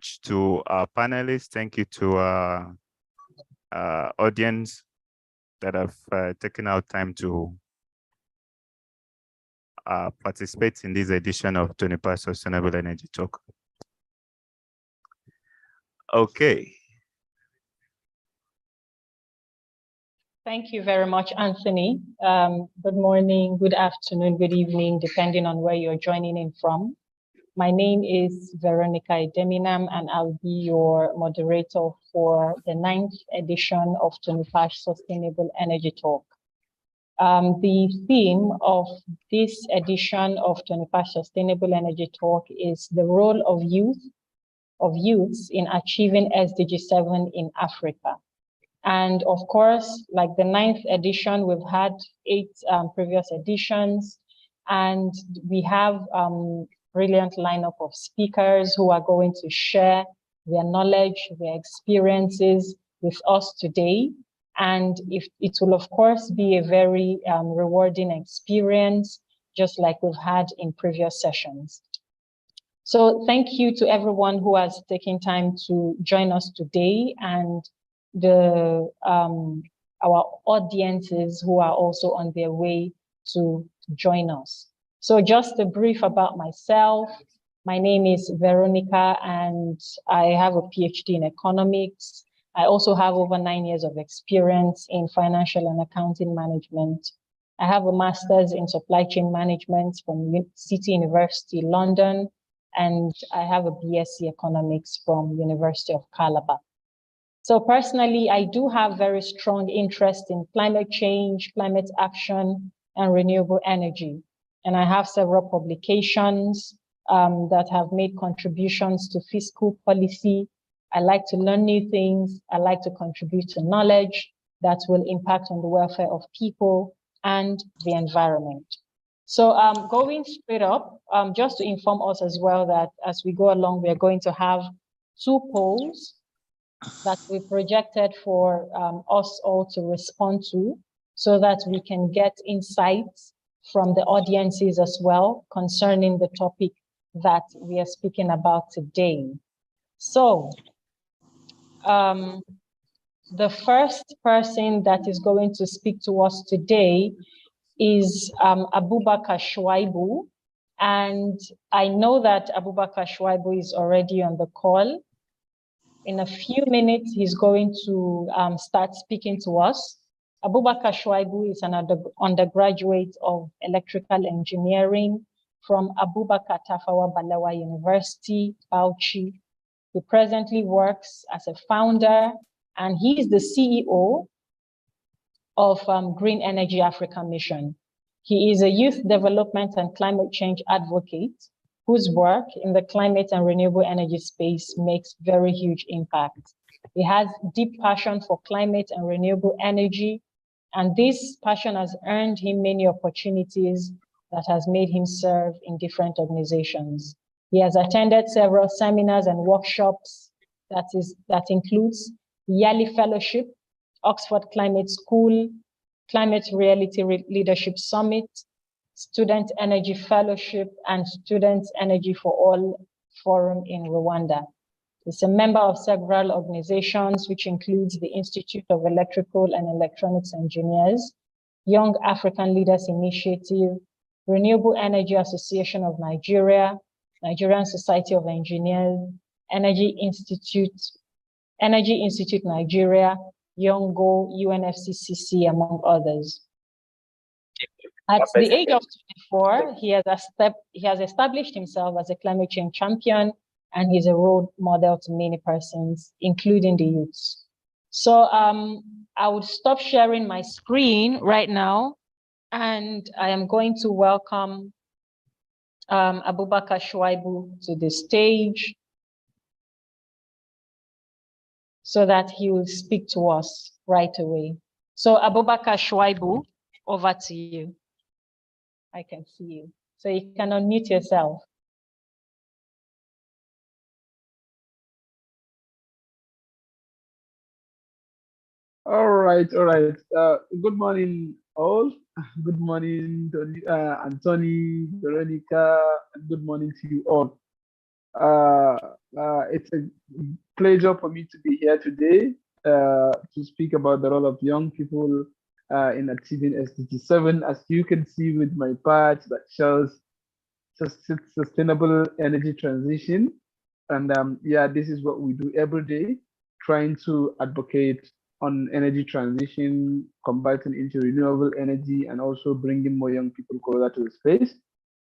much to our panelists. Thank you to our audience that have taken out time to participate in this edition of TONIPASH Sustainable Energy Talk. Okay. Thank you very much, Anthony. Good morning, good afternoon, good evening, depending on where you're joining in from. My name is Veronica Ideminam, and I'll be your moderator for the 9th edition of TONIPASH Sustainable Energy Talk. The theme of this edition of TONIPASH Sustainable Energy Talk is the role of youths in achieving SDG 7 in Africa. And of course, like the 9th edition, we've had 8 previous editions, and we have brilliant lineup of speakers who are going to share their knowledge, their experiences with us today. And if it will, of course, be a very rewarding experience, just like we've had in previous sessions. So thank you to everyone who has taken time to join us today, and our audiences who are also on their way to join us. So just a brief about myself. My name is Veronica, and I have a PhD in economics. I also have over 9 years of experience in financial and accounting management. I have a master's in supply chain management from City University, London, and I have a BSc economics from University of Calabar. So personally, I do have very strong interest in climate change, climate action, and renewable energy. And I have several publications that have made contributions to fiscal policy. I like to learn new things. I like to contribute to knowledge that will impact on the welfare of people and the environment. So going straight up, just to inform us as well that as we go along, we are going to have 2 polls that we projected for us all to respond to, so that we can get insights from the audiences as well concerning the topic that we are speaking about today. So the first person that is going to speak to us today is Abubakar Shuaibu. And I know that Abubakar Shuaibu is already on the call. In a few minutes, he's going to start speaking to us. Abubakar Shuaibu is an undergraduate of electrical engineering from Abubakar Tafawa Balewa University, Bauchi. He presently works as a founder, and he is the CEO of Green Energy Africa Mission. He is a youth development and climate change advocate whose work in the climate and renewable energy space makes very huge impact. He has deep passion for climate and renewable energy, and this passion has earned him many opportunities that has made him serve in different organizations. He has attended several seminars and workshops that includes Yali Fellowship, Oxford Climate School, Climate Reality Leadership Summit, Student Energy Fellowship, and Student Energy for All Forum in Rwanda. He's a member of several organizations, which includes the Institute of Electrical and Electronics Engineers, Young African Leaders Initiative, Renewable Energy Association of Nigeria, Nigerian Society of Engineers, Energy Institute Nigeria, Yongo, UNFCCC, among others. At the age of 24, he has established himself as a climate change champion, and he's a role model to many persons, including the youths. So I would stop sharing my screen right now, and I am going to welcome Abubakar Shuaibu to the stage so that he will speak to us right away. So Abubakar Shuaibu, over to you. I can see you. So you can unmute yourself. All right. Good morning, all. Good morning, Anthony, Veronica, and good morning to you all. It's a pleasure for me to be here today to speak about the role of young people in achieving SDG 7. As you can see with my patch that shows sustainable energy transition. And yeah, this is what we do every day, trying to advocate on energy transition, converting into renewable energy, and also bringing more young people closer to the space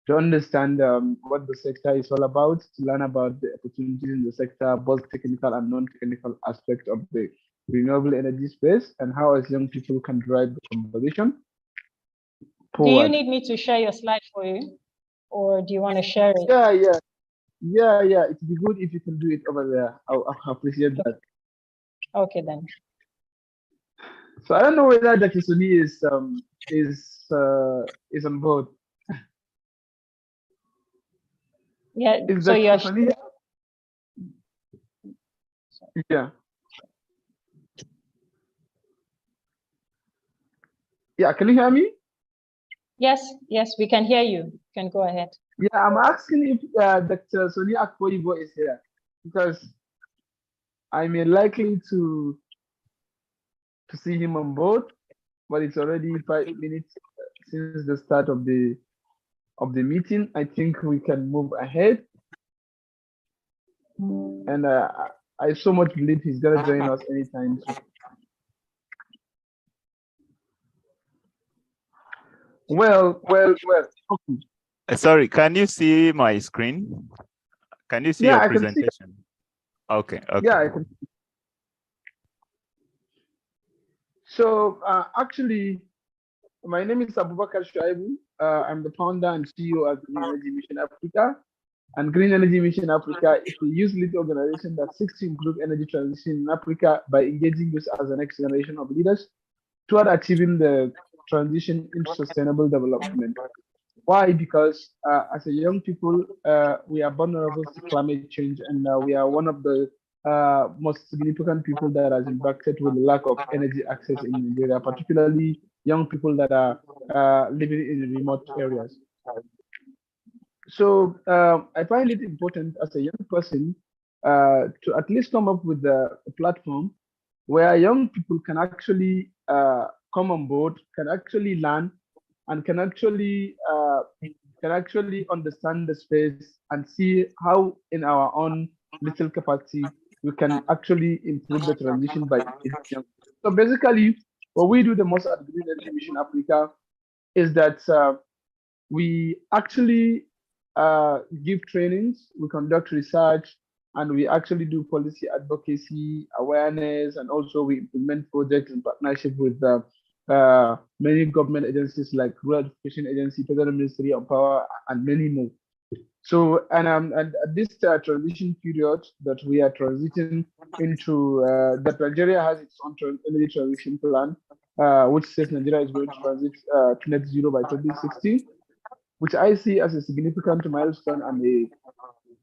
to understand what the sector is all about, to learn about the opportunities in the sector, both technical and non-technical aspects of the renewable energy space, and how as young people can drive the conversation forward. Do you need me to share your slide for you, or do you want to share it? Yeah. It'd be good if you can do it over there. I'll appreciate that. Okay then. So I don't know whether Dr. Suni is on board. Yeah. Is so Dr. you're Suni? Yeah. Yeah. Can you hear me? Yes, we can hear you. You can go ahead. Yeah, I'm asking if Dr. Soni Akpoibo is here, because I'm likely to see him on board, but it's already 5 minutes since the start of the meeting. I think we can move ahead, and I so much believe he's gonna join us anytime soon. Well. Okay. Sorry, can you see my screen? Can you see your presentation? Okay. Yeah, I can see. So actually, my name is Abubakar Shuaibu. I'm the founder and CEO of Green Energy Mission Africa. And Green Energy Mission Africa is a youth-led organization that seeks to improve energy transition in Africa by engaging youth as the next generation of leaders toward achieving the transition into sustainable development. Why? Because as a young people, we are vulnerable to climate change, and we are one of the most significant people that has impacted with the lack of energy access in Nigeria, particularly young people that are living in remote areas. So I find it important as a young person to at least come up with a platform where young people can actually come on board, can actually learn, and can actually understand the space and see how in our own little capacity we can actually improve the transition by young. So basically, what we do the most at Green Energy Mission Africa is that we actually give trainings, we conduct research, and we actually do policy advocacy, awareness, and also we implement projects in partnership with many government agencies like Rural Education Agency, Federal Ministry of Power, and many more. So, and at this transition period that we are transiting into, that Nigeria has its own energy transition plan, which says Nigeria is going to transit to net zero by 2060, which I see as a significant milestone and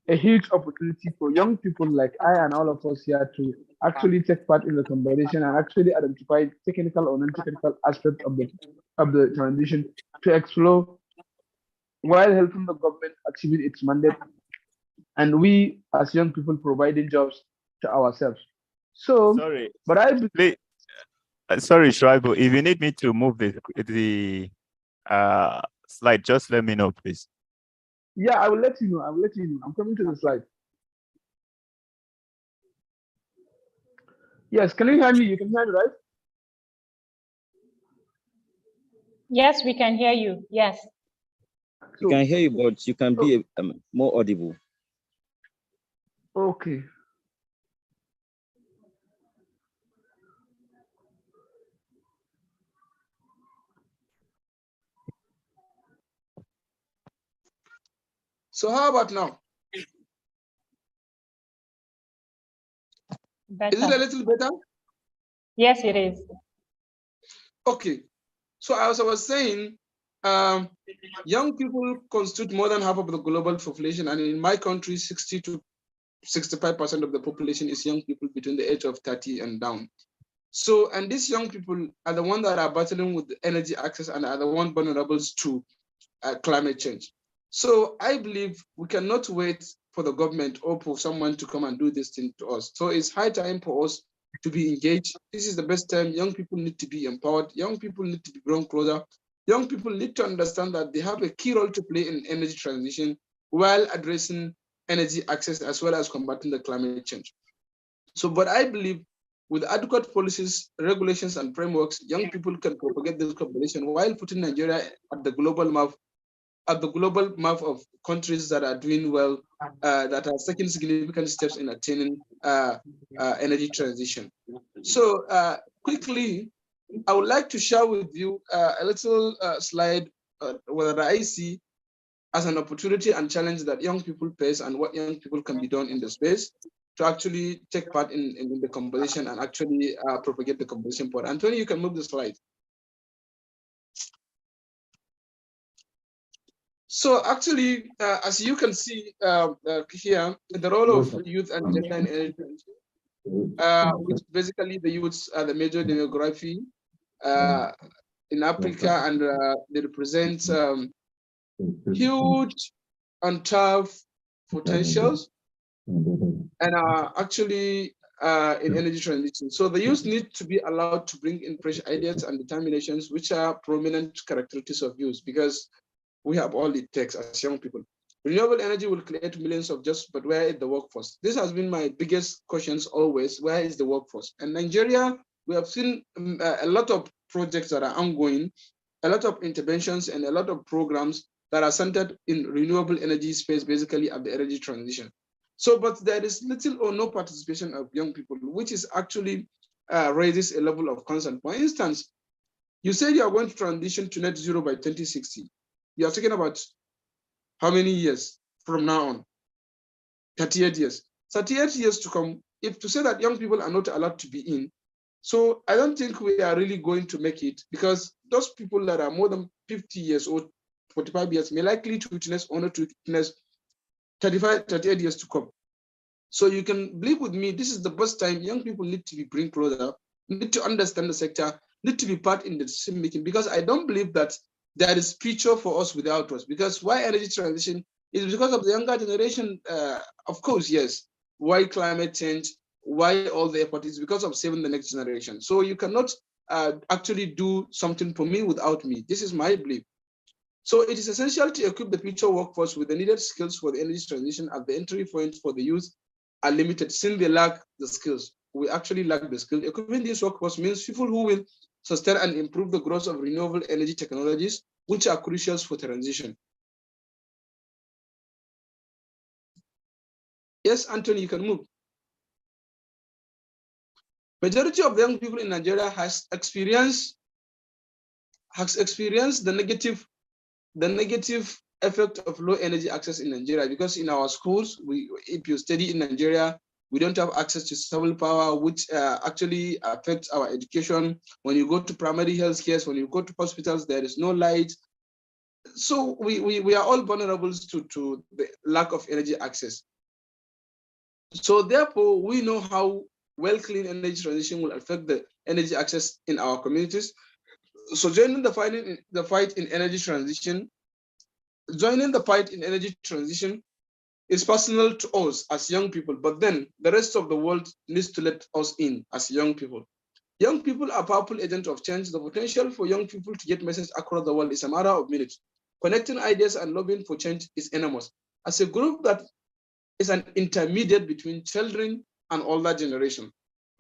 a huge opportunity for young people like I and all of us here to actually take part in the conversation and actually identify technical or non-technical aspects of the transition to explore while helping the government achieving its mandate, and we as young people providing jobs to ourselves. So, sorry, but I believe, sorry, Shuaibu, if you need me to move the slide, just let me know, please. Yeah, I will let you know. I'm coming to the slide. Yes, can you hear me? You can hear me, right? Yes, we can hear you. Yes. We can hear you, but you can be more audible. Okay. So how about now? Better. Is it a little better? Yes, it is. Okay. So as I was saying, young people constitute more than half of the global population, and in my country, 60 to 65% of the population is young people between the age of 30 and down. So, and these young people are the ones that are battling with energy access and are the ones vulnerable to climate change. So I believe we cannot wait for the government or for someone to come and do this thing to us. So it's high time for us to be engaged. This is the best time. Young people need to be empowered. Young people need to be grown closer. Young people need to understand that they have a key role to play in energy transition while addressing energy access as well as combating the climate change. So, but I believe with adequate policies, regulations, and frameworks, young people can propagate this collaboration while putting Nigeria at the global map of countries that are doing well, that are taking significant steps in attaining energy transition. So quickly, I would like to share with you a little slide that I see as an opportunity and challenge that young people face and what young people can be done in the space to actually take part in the conversation and actually propagate the conversation part. Anthony, you can move the slide. So actually, as you can see here, the role of youth and gender in energy, which basically the youths are the major demography in Africa, and they represent huge untapped potentials and are actually in energy transition. So the youth need to be allowed to bring in fresh ideas and determinations, which are prominent characteristics of youth, because we have all it takes as young people. Renewable energy will create millions of jobs, but where is the workforce? This has been my biggest questions always. Where is the workforce? In Nigeria, we have seen a lot of projects that are ongoing, a lot of interventions and a lot of programs that are centered in renewable energy space, basically at the energy transition. So, but there is little or no participation of young people, which is actually raises a level of concern. For instance, you said you are going to transition to net zero by 2060. You are talking about how many years from now on? 38 years. 38 years to come, if to say that young people are not allowed to be in, so I don't think we are really going to make it, because those people that are more than 50 years or 45 years may likely to witness or not to witness 38 years to come. So you can believe with me, this is the best time. Young people need to be bring closer, need to understand the sector, need to be part in the decision making, because I don't believe that there is future for us without us. Because why energy transition is because of the younger generation, of course, yes. Why climate change? Why all the effort is because of saving the next generation. So you cannot actually do something for me without me. This is my belief. So it is essential to equip the future workforce with the needed skills for the energy transition, as the entry points for the youth are limited since they lack the skills. We actually lack the skills. Equipping this workforce means people who will sustain and improve the growth of renewable energy technologies, which are crucial for transition. Yes, Anthony, you can move. Majority of the young people in Nigeria has experienced the negative effect of low energy access in Nigeria, because in our schools, if you study in Nigeria, we don't have access to stable power, which actually affects our education. When you go to primary health care, when you go to hospitals, there is no light. So we are all vulnerable to the lack of energy access. So therefore, we know how well clean energy transition will affect the energy access in our communities. So joining the fight in energy transition is personal to us as young people, but then the rest of the world needs to let us in as young people. Young people are powerful agents of change. The potential for young people to get messages across the world is a matter of minutes. Connecting ideas and lobbying for change is enormous. As a group that is an intermediate between children and older generation,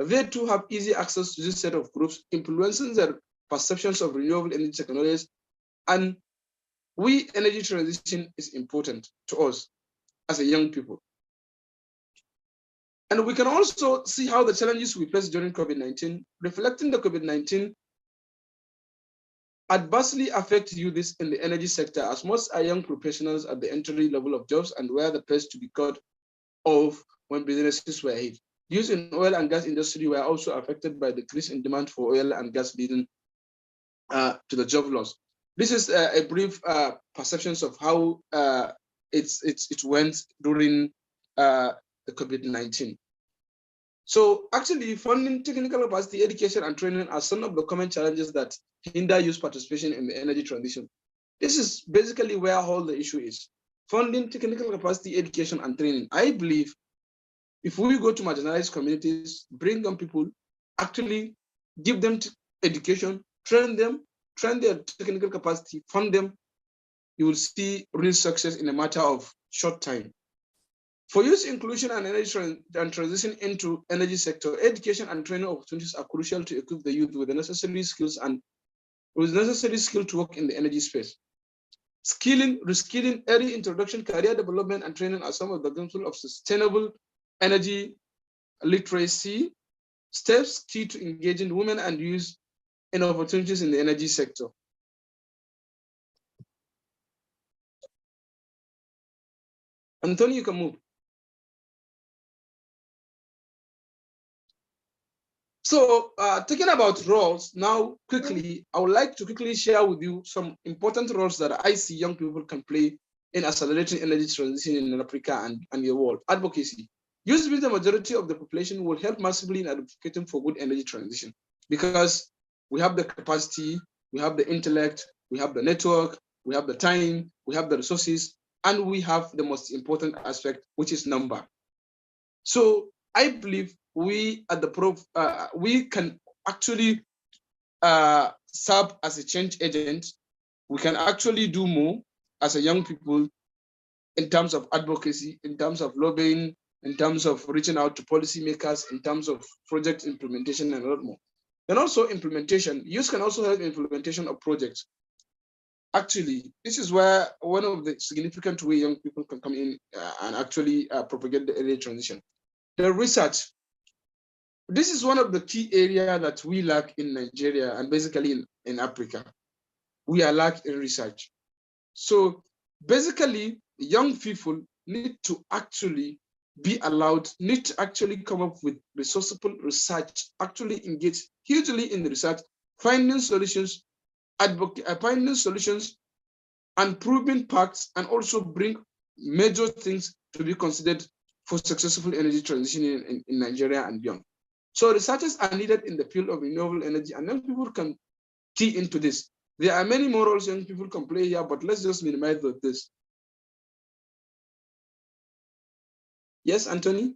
they too have easy access to this set of groups, influencing their perceptions of renewable energy technologies. And energy transition is important to us as a young people. And we can also see how the challenges we faced during COVID-19, reflecting the COVID-19 adversely affect youth in the energy sector, as most are young professionals at the entry level of jobs and were the first to be cut off when businesses were hit. Youth in oil and gas industry were also affected by the decrease in demand for oil and gas, leading to the job loss. This is a brief perceptions of how it went during the COVID-19. So actually, funding technical capacity, education, and training are some of the common challenges that hinder youth participation in the energy transition. This is basically where all the issue is. funding technical capacity, education, and training. I believe if we go to marginalized communities, bring young people, actually give them education, train their technical capacity, fund them, you will see real success in a matter of short time. For youth inclusion and energy and transition into energy sector, education and training opportunities are crucial to equip the youth with the necessary skills to work in the energy space. Skilling, reskilling, early introduction, career development, and training are some of the examples of sustainable energy literacy steps key to engaging women and youth in opportunities in the energy sector. Anthony, you can move. So talking about roles, now quickly, I would like to quickly share with you some important roles that I see young people can play in accelerating energy transition in Africa and the world. Advocacy. Youth being the majority of the population will help massively in advocating for good energy transition because we have the capacity, we have the intellect, we have the network, we have the time, we have the resources, and we have the most important aspect, which is number. So I believe we at the we can actually serve as a change agent. We can actually do more as a young people in terms of advocacy, in terms of lobbying, in terms of reaching out to policymakers, in terms of project implementation and a lot more. And also implementation, youth can also help implementation of projects. Actually, this is where one of the significant way young people can come in and actually propagate the energy transition. The research. This is one of the key areas that we lack in Nigeria and basically in Africa. We are lack in research. So basically, young people need to actually be allowed, need to actually come up with resourceful research, actually engage hugely in the research, finding solutions, finding solutions and proving facts, and also bring major things to be considered for successful energy transition in Nigeria and beyond. So researchers are needed in the field of renewable energy, and young people can key into this. There are many more roles young people can play here, but let's just minimize this. Yes, Anthony?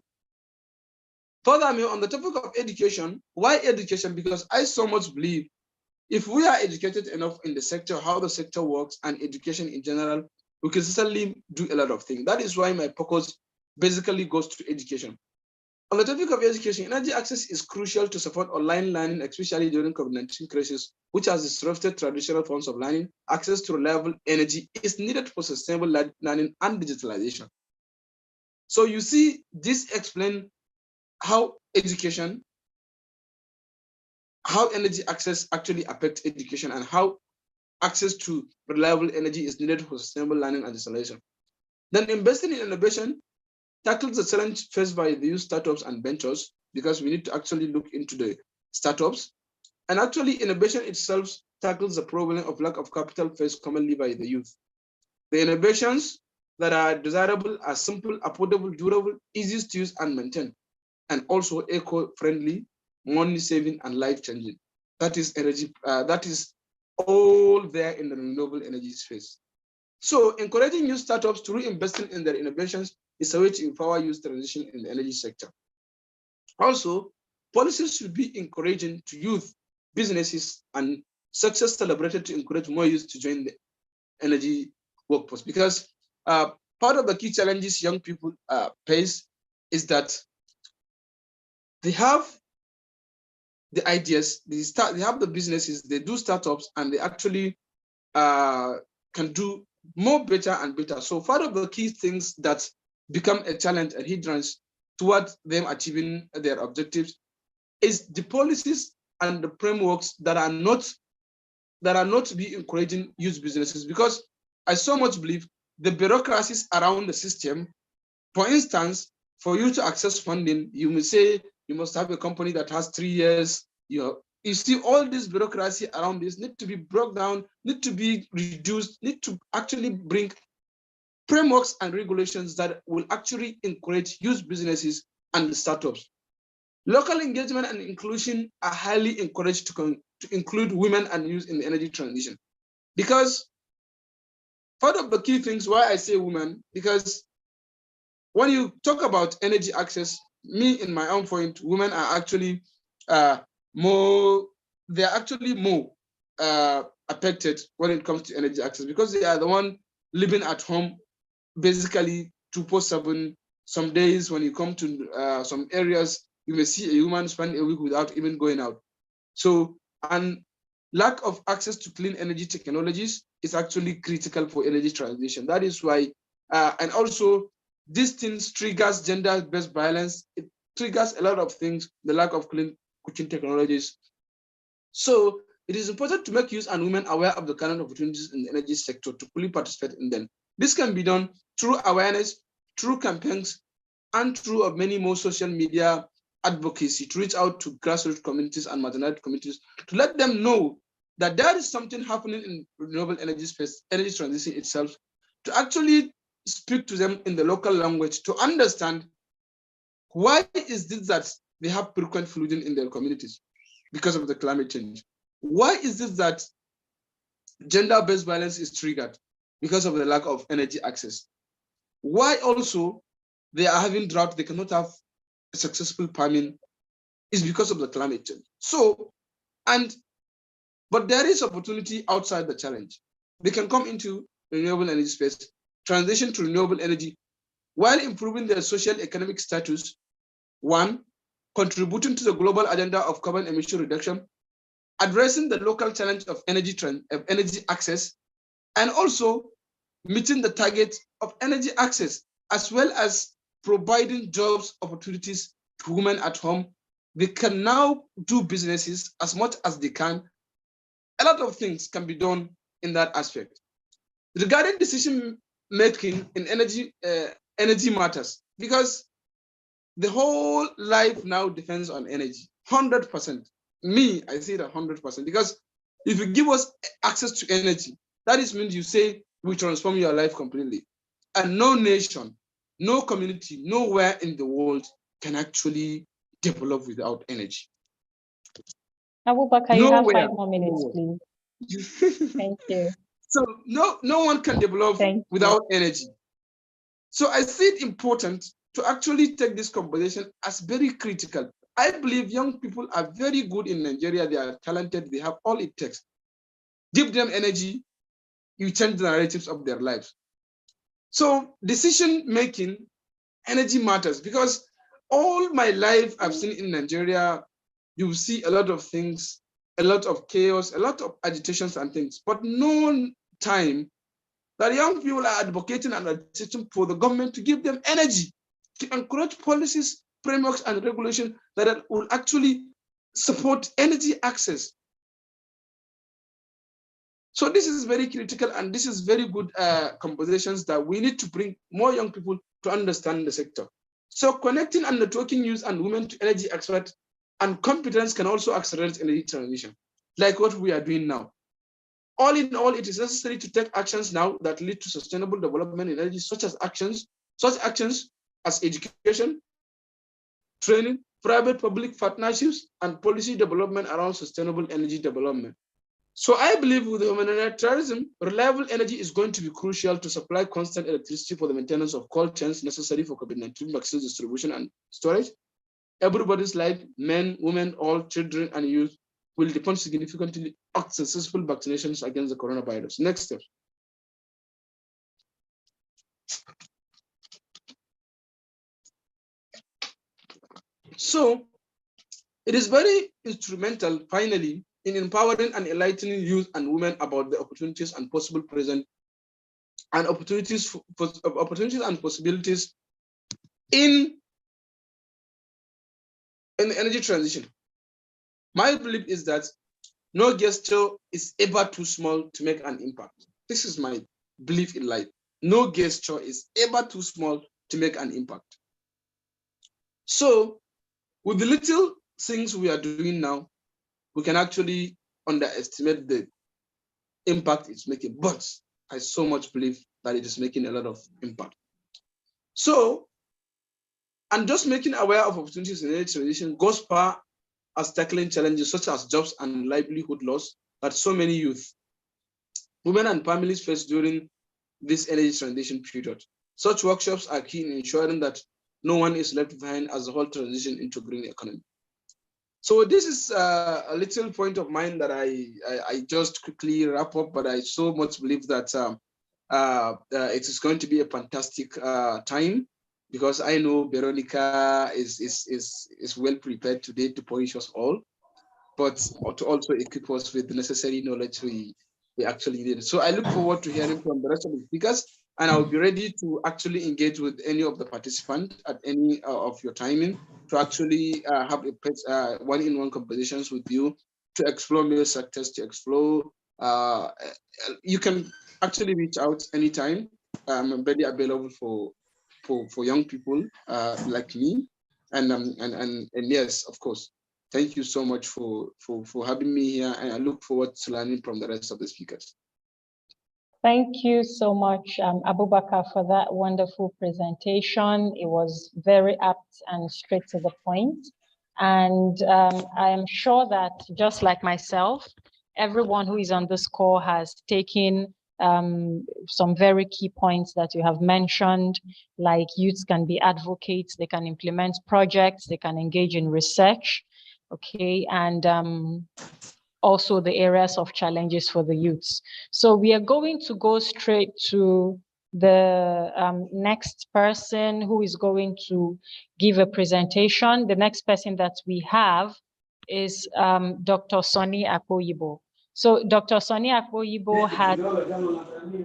Furthermore, on the topic of education, why education? Because I so much believe if we are educated enough in the sector, how the sector works and education in general, we can certainly do a lot of things. That is why my focus basically goes to education. On the topic of education, energy access is crucial to support online learning, especially during COVID-19 crisis, which has disrupted traditional forms of learning. Access to reliable energy is needed for sustainable learning and digitalization. So you see, this explains how education, how energy access actually affects education and how access to reliable energy is needed for sustainable learning and digitalization. Then investing in innovation tackles the challenge faced by the youth startups and ventures, because we need to actually look into the startups. And actually innovation itself tackles the problem of lack of capital faced commonly by the youth. The innovations that are desirable are simple, affordable, durable, easy to use and maintain, and also eco-friendly, money-saving, and life-changing. That is energy. That is all there in the renewable energy space. So encouraging new startups to reinvest in their innovations is a way to empower youth transition in the energy sector. Also, policies should be encouraging to youth, businesses, and success celebrated to encourage more youth to join the energy workforce. Because part of the key challenges young people face is that they have the ideas, they have the businesses, they do startups, and they actually can do more better and better. So part of the key things that become a challenge and hindrance towards them achieving their objectives is the policies and the frameworks that are not to be encouraging youth businesses. Because I so much believe the bureaucracies around the system, for instance, for you to access funding, you may say you must have a company that has 3 years. You see, all this bureaucracy around this need to be brought down, need to be reduced, need to actually bring frameworks and regulations that will actually encourage youth businesses and startups. Local engagement and inclusion are highly encouraged to include women and youth in the energy transition, because part of the key things why I say women, because when you talk about energy access, me in my own point, women are actually more affected when it comes to energy access, because they are the one living at home basically 24/7. Some days when you come to some areas, you may see a woman spend a week without even going out. So, and lack of access to clean energy technologies is actually critical for energy transition. That is why, and also these things triggers gender-based violence. It triggers a lot of things, the lack of clean cooking technologies. So it is important to make youth and women aware of the current opportunities in the energy sector to fully participate in them. This can be done through awareness, through campaigns, and through many more social media advocacy to reach out to grassroots communities and marginalized communities to let them know that there is something happening in renewable energy space, energy transition itself, to actually speak to them in the local language to understand why is this that they have frequent flooding in their communities because of the climate change. Why is this that gender-based violence is triggered because of the lack of energy access? Why also they are having drought, they cannot have a successful farming, is because of the climate change. So, but there is opportunity outside the challenge. They can come into renewable energy space, transition to renewable energy, while improving their social economic status. One, contributing to the global agenda of carbon emission reduction, addressing the local challenge of energy access, and also meeting the target of energy access, as well as providing jobs opportunities to women at home. They can now do businesses as much as they can. A lot of things can be done in that aspect. Regarding decision making in energy matters, because the whole life now depends on energy, 100%. Me, I say that 100%, because if you give us access to energy, that is means you say we transform your life completely. And no nation, no community, nowhere in the world can actually develop without energy. Abubakar, you have 5 more minutes, please. Thank you. So no one can develop without energy. So I see it important to actually take this conversation as very critical. I believe young people are very good in Nigeria. They are talented. They have all it takes. Give them energy, you change the narratives of their lives. So decision making, energy matters, because all my life I've seen in Nigeria, you see a lot of things, a lot of chaos, a lot of agitations and things, but no time that young people are advocating and agitating for the government to give them energy, to encourage policies, frameworks, and regulations that will actually support energy access. So this is very critical, and this is very good conversations that we need to bring more young people to understand the sector. So connecting and networking youth and women to energy experts and competence can also accelerate energy transition, like what we are doing now. All in all, it is necessary to take actions now that lead to sustainable development in energy, such actions as education, training, private-public partnerships, and policy development around sustainable energy development. So I believe with humanitarianism, reliable energy is going to be crucial to supply constant electricity for the maintenance of cold chains necessary for COVID-19 vaccine distribution and storage. Everybody's life, men, women, all children and youth, will depend significantly on successful vaccinations against the coronavirus. Next step. So it is very instrumental, finally, in empowering and enlightening youth and women about the opportunities and possible present and opportunities and possibilities in the energy transition. My belief is that no gesture is ever too small to make an impact. This is my belief in life. No gesture is ever too small to make an impact. So with the little things we are doing now, we can actually underestimate the impact it's making, but I so much believe that it is making a lot of impact. So, and just making aware of opportunities in energy transition goes far as tackling challenges such as jobs and livelihood loss that so many youth, women and families face during this energy transition period. Such workshops are key in ensuring that no one is left behind as the whole transition into green economy. So this is a little point of mine that I just quickly wrap up, but I so much believe that it is going to be a fantastic time, because I know Veronica is well prepared today to polish us all, but to also equip us with the necessary knowledge we actually need. So I look forward to hearing from the rest of the speakers, and I'll be ready to actually engage with any of the participants at any of your timing to actually have a one-on-one conversations with you to explore new sectors, to explore. You can actually reach out anytime. I'm very available for young people like me, and yes, of course. Thank you so much for having me here, and I look forward to learning from the rest of the speakers. Thank you so much, Abubakar, for that wonderful presentation. It was very apt and straight to the point. And I am sure that just like myself, everyone who is on this call has taken some very key points that you have mentioned, like youths can be advocates, they can implement projects, they can engage in research, okay, and also the areas of challenges for the youths. So we are going to go straight to the next person who is going to give a presentation. The next person that we have is Dr. Sonny Akpoyibo. So Dr. Sonny Akpoyibo had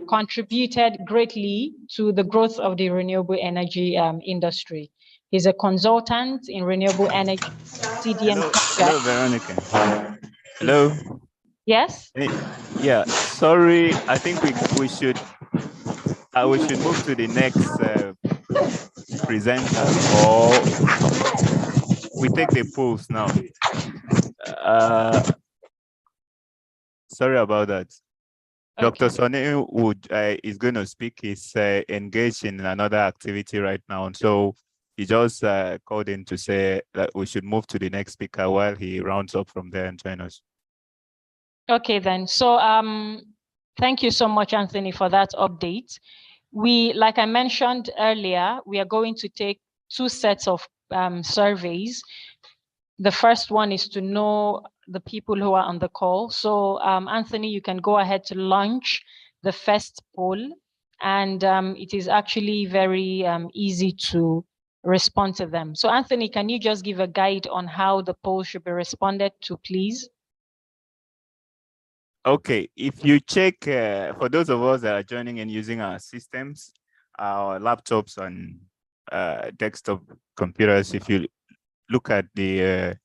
contributed greatly to the growth of the renewable energy industry. He's a consultant in renewable energy CDM projects. Hello, Veronica. Hello. Yes. Hey, yeah. Sorry, I think we should move to the next presenter, or we take the polls now. Sorry about that. Okay. Dr. Sonny is going to speak. He's engaged in another activity right now, so he just called in to say that we should move to the next speaker while he rounds up from there and join us. Okay, then. So thank you so much, Anthony, for that update. Like I mentioned earlier, we are going to take 2 sets of surveys. The first one is to know the people who are on the call. So Anthony, you can go ahead to launch the first poll, and it is actually very easy to respond to them. So Anthony, can you just give a guide on how the poll should be responded to, please? Okay, if you check, for those of us that are joining and using our systems, our laptops and desktop computers, if you look at the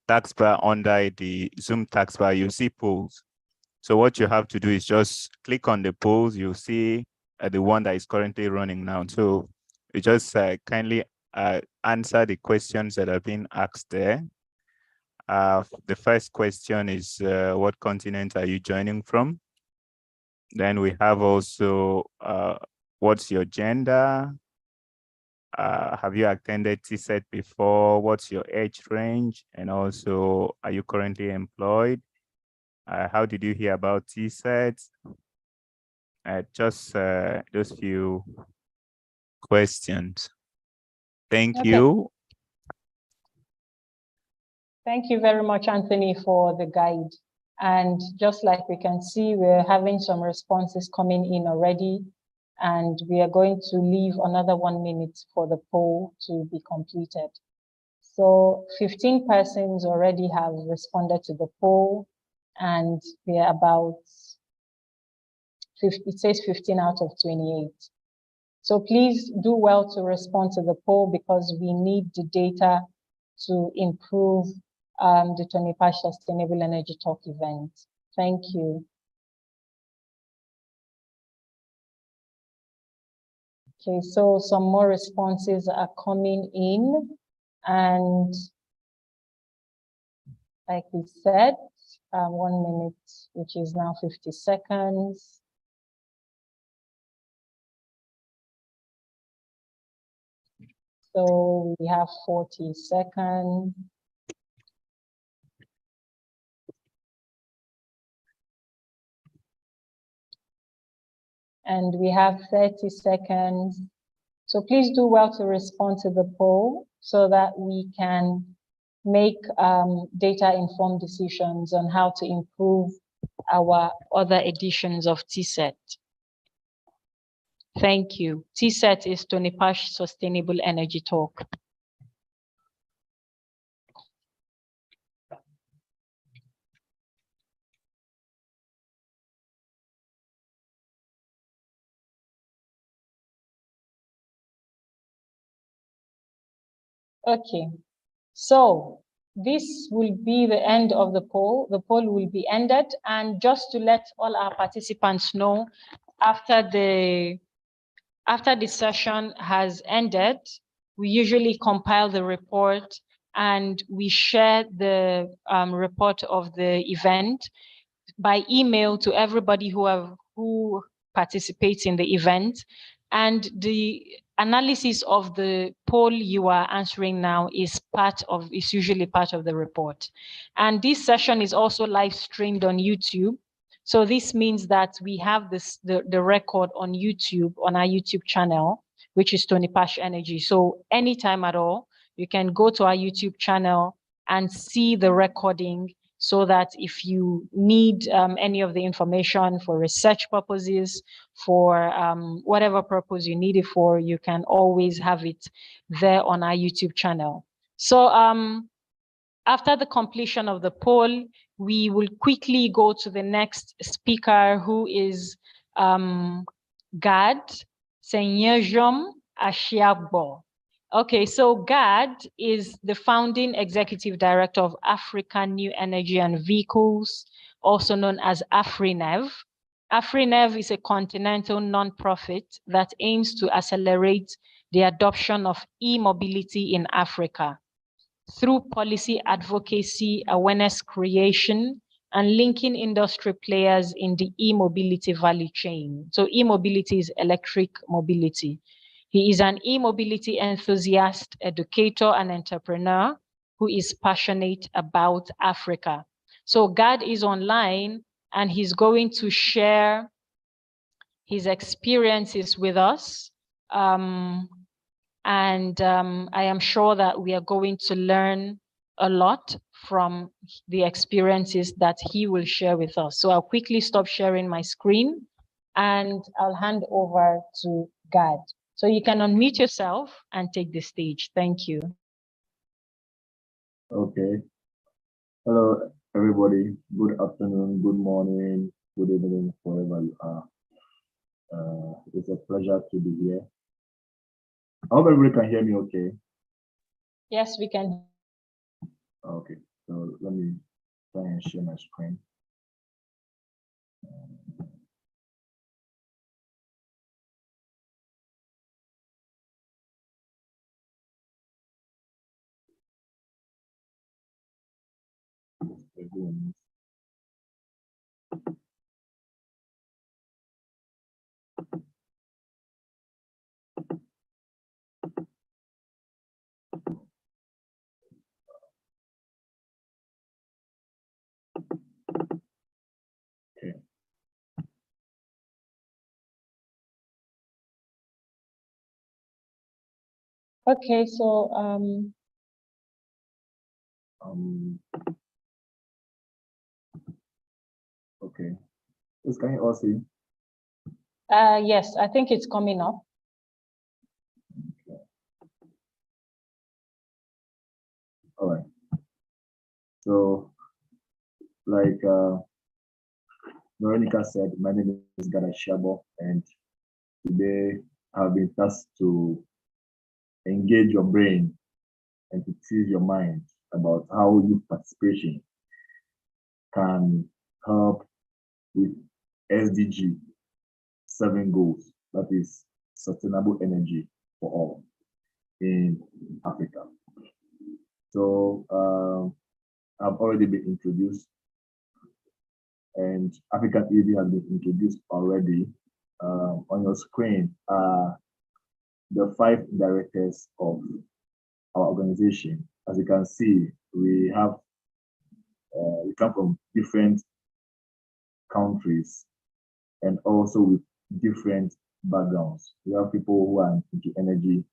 taskbar under the Zoom taskbar, you see polls. So what you have to do is just click on the polls. You'll see the one that is currently running now. So you just kindly answer the questions that are being asked there. The first question is, what continent are you joining from? Then we have also, what's your gender? Have you attended TSET before? What's your age range? And also, are you currently employed? How did you hear about TSET? Just those few questions. Thank you. Thank you very much, Anthony, for the guide. And just like we can see, we're having some responses coming in already, and we are going to leave another 1 minute for the poll to be completed. So 15 persons already have responded to the poll, and we are about 50, it says 15 out of 28. So please do well to respond to the poll, because we need the data to improve the TONIPASH Sustainable Energy Talk event. Thank you. Okay, so some more responses are coming in, and like we said, 1 minute, which is now 50 seconds. So we have 40 seconds. and we have 30 seconds. So please do well to respond to the poll so that we can make data-informed decisions on how to improve our other editions of TSET. Thank you. TSET is TONIPASH Sustainable Energy Talk. Okay, so this will be the end of the poll. The poll will be ended, and just to let all our participants know, after the session has ended, we usually compile the report and we share the report of the event by email to everybody who participates in the event. And the analysis of the poll you are answering now is usually part of the report. And this session is also live streamed on YouTube. So this means that we have the record on YouTube, on our YouTube channel, which is TONIPASH Energy. So anytime at all, you can go to our YouTube channel and see the recording, so that if you need any of the information for research purposes, for whatever purpose you need it for, you can always have it there on our YouTube channel. So after the completion of the poll, we will quickly go to the next speaker, who is Gad Senyejom Ashiagbo. Okay, so Gad is the founding executive director of African New Energy and Vehicles, also known as AfriNev. AfriNev is a continental nonprofit that aims to accelerate the adoption of e-mobility in Africa through policy advocacy, awareness creation, and linking industry players in the e-mobility value chain. So e-mobility is electric mobility. He is an e-mobility enthusiast, educator, and entrepreneur who is passionate about Africa. So Gad is online, and he's going to share his experiences with us. I am sure that we are going to learn a lot from the experiences that he will share with us. So I'll quickly stop sharing my screen and I'll hand over to Gad. So you can unmute yourself and take the stage. Thank you. Okay. Hello, everybody. Good afternoon, good morning, good evening, wherever you are. It's a pleasure to be here. I hope everybody can hear me okay. Yes, we can. Okay, so let me try and share my screen. Okay. Okay, so okay. This can you all see? yes, I think it's coming up. Okay. All right. So, like Veronica said, my name is Gada Shabo, and today I've been tasked to engage your brain and to tease your mind about how youth participation can help with SDG 7 goals, that is sustainable energy for all in Africa. So I've already been introduced, and African EV has been introduced already. On your screen are the 5 directors of our organization. As you can see, we have we come from different countries, and also with different backgrounds. We have people who are into energy,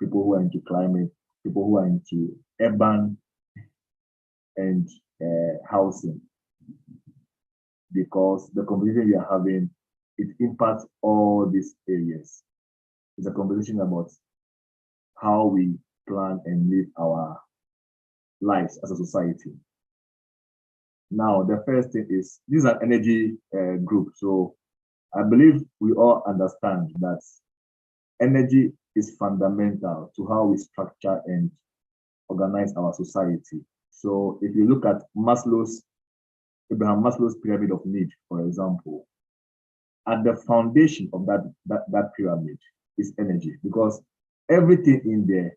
people who are into climate, people who are into urban and housing, because the conversation we are having, it impacts all these areas. It's a conversation about how we plan and live our lives as a society. Now, the first thing is, this is an energy group. So I believe we all understand that energy is fundamental to how we structure and organize our society. So if you look at Abraham Maslow's pyramid of need, for example, at the foundation of that pyramid is energy, because everything in there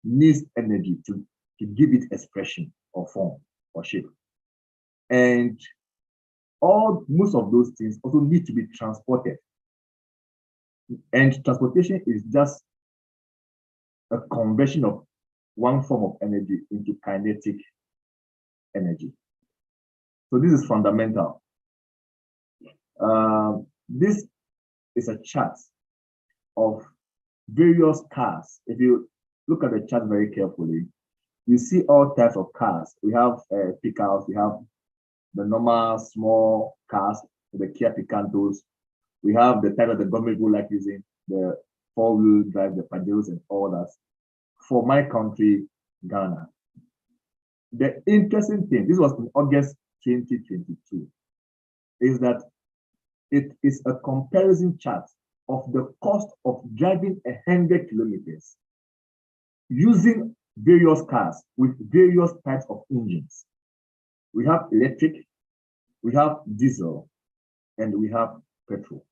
needs energy to give it expression or form or shape. And most of those things also need to be transported. And transportation is just a conversion of one form of energy into kinetic energy. So this is fundamental. This is a chart of various cars. If you look at the chart very carefully, you see all types of cars. We have pickups, we have the normal small cars, the Kia Picantos. We have the type that the government would like using, the four-wheel drive, the Pajeros and all that. For my country, Ghana, the interesting thing, this was in August 2022, is that it is a comparison chart of the cost of driving 100 kilometers using various cars with various types of engines. We have electric, we have diesel, and we have petrol.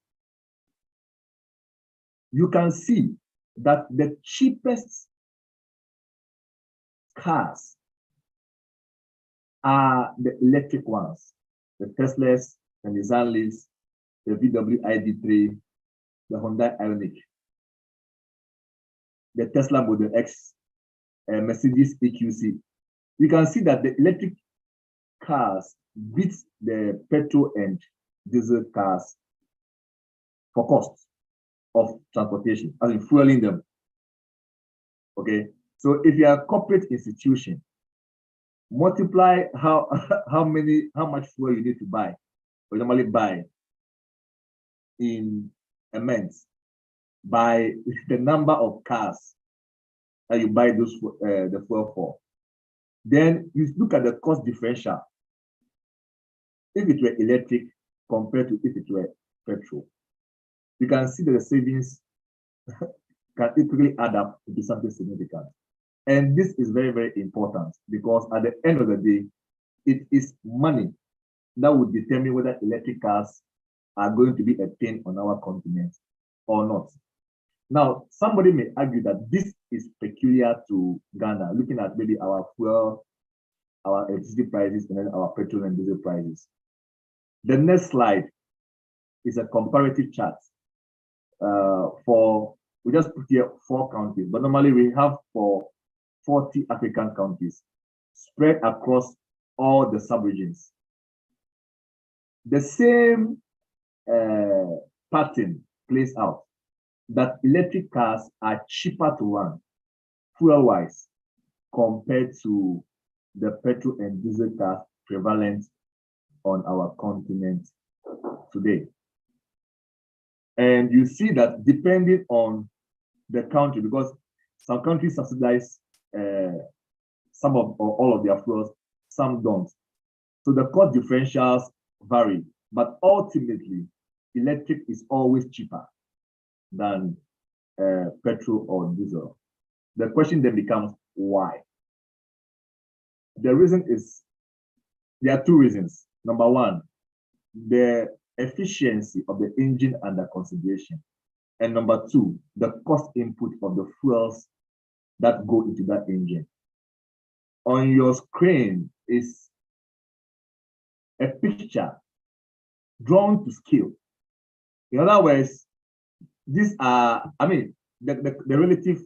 You can see that the cheapest cars are the electric ones, the Teslas, the Nissan Leafs, the VW ID3, the Hyundai Ioniq, the Tesla Model X, Mercedes EQC. You can see that the electric cars beat the petrol and diesel cars for cost of transportation, as in fueling them. Okay, so if you are a corporate institution, multiply how much fuel you need to buy, or normally buy in a month by the number of cars that you buy those the fuel for. Then you look at the cost differential. If it were electric compared to if it were petrol, you can see that the savings can equally add up to something significant. And this is very, very important, because at the end of the day, it is money that would determine whether electric cars are going to be a thing on our continent or not. Now, somebody may argue that this is peculiar to Ghana, looking at maybe our fuel, our electricity prices, and then our petrol and diesel prices. The next slide is a comparative chart we just put here 4 countries, but normally we have for 40 African countries spread across all the sub-regions. The same pattern plays out, that electric cars are cheaper to run fuel-wise compared to the petrol and diesel cars prevalent on our continent today. And you see that depending on the country, because some countries subsidize some of or all of their fuels, some don't. So the cost differentials vary, but ultimately, electric is always cheaper than petrol or diesel. The question then becomes, why? The reason is, there are 2 reasons. Number 1, the efficiency of the engine under consideration. And number 2, the cost input of the fuels that go into that engine. On your screen is a picture drawn to scale. In other words, these are, the relative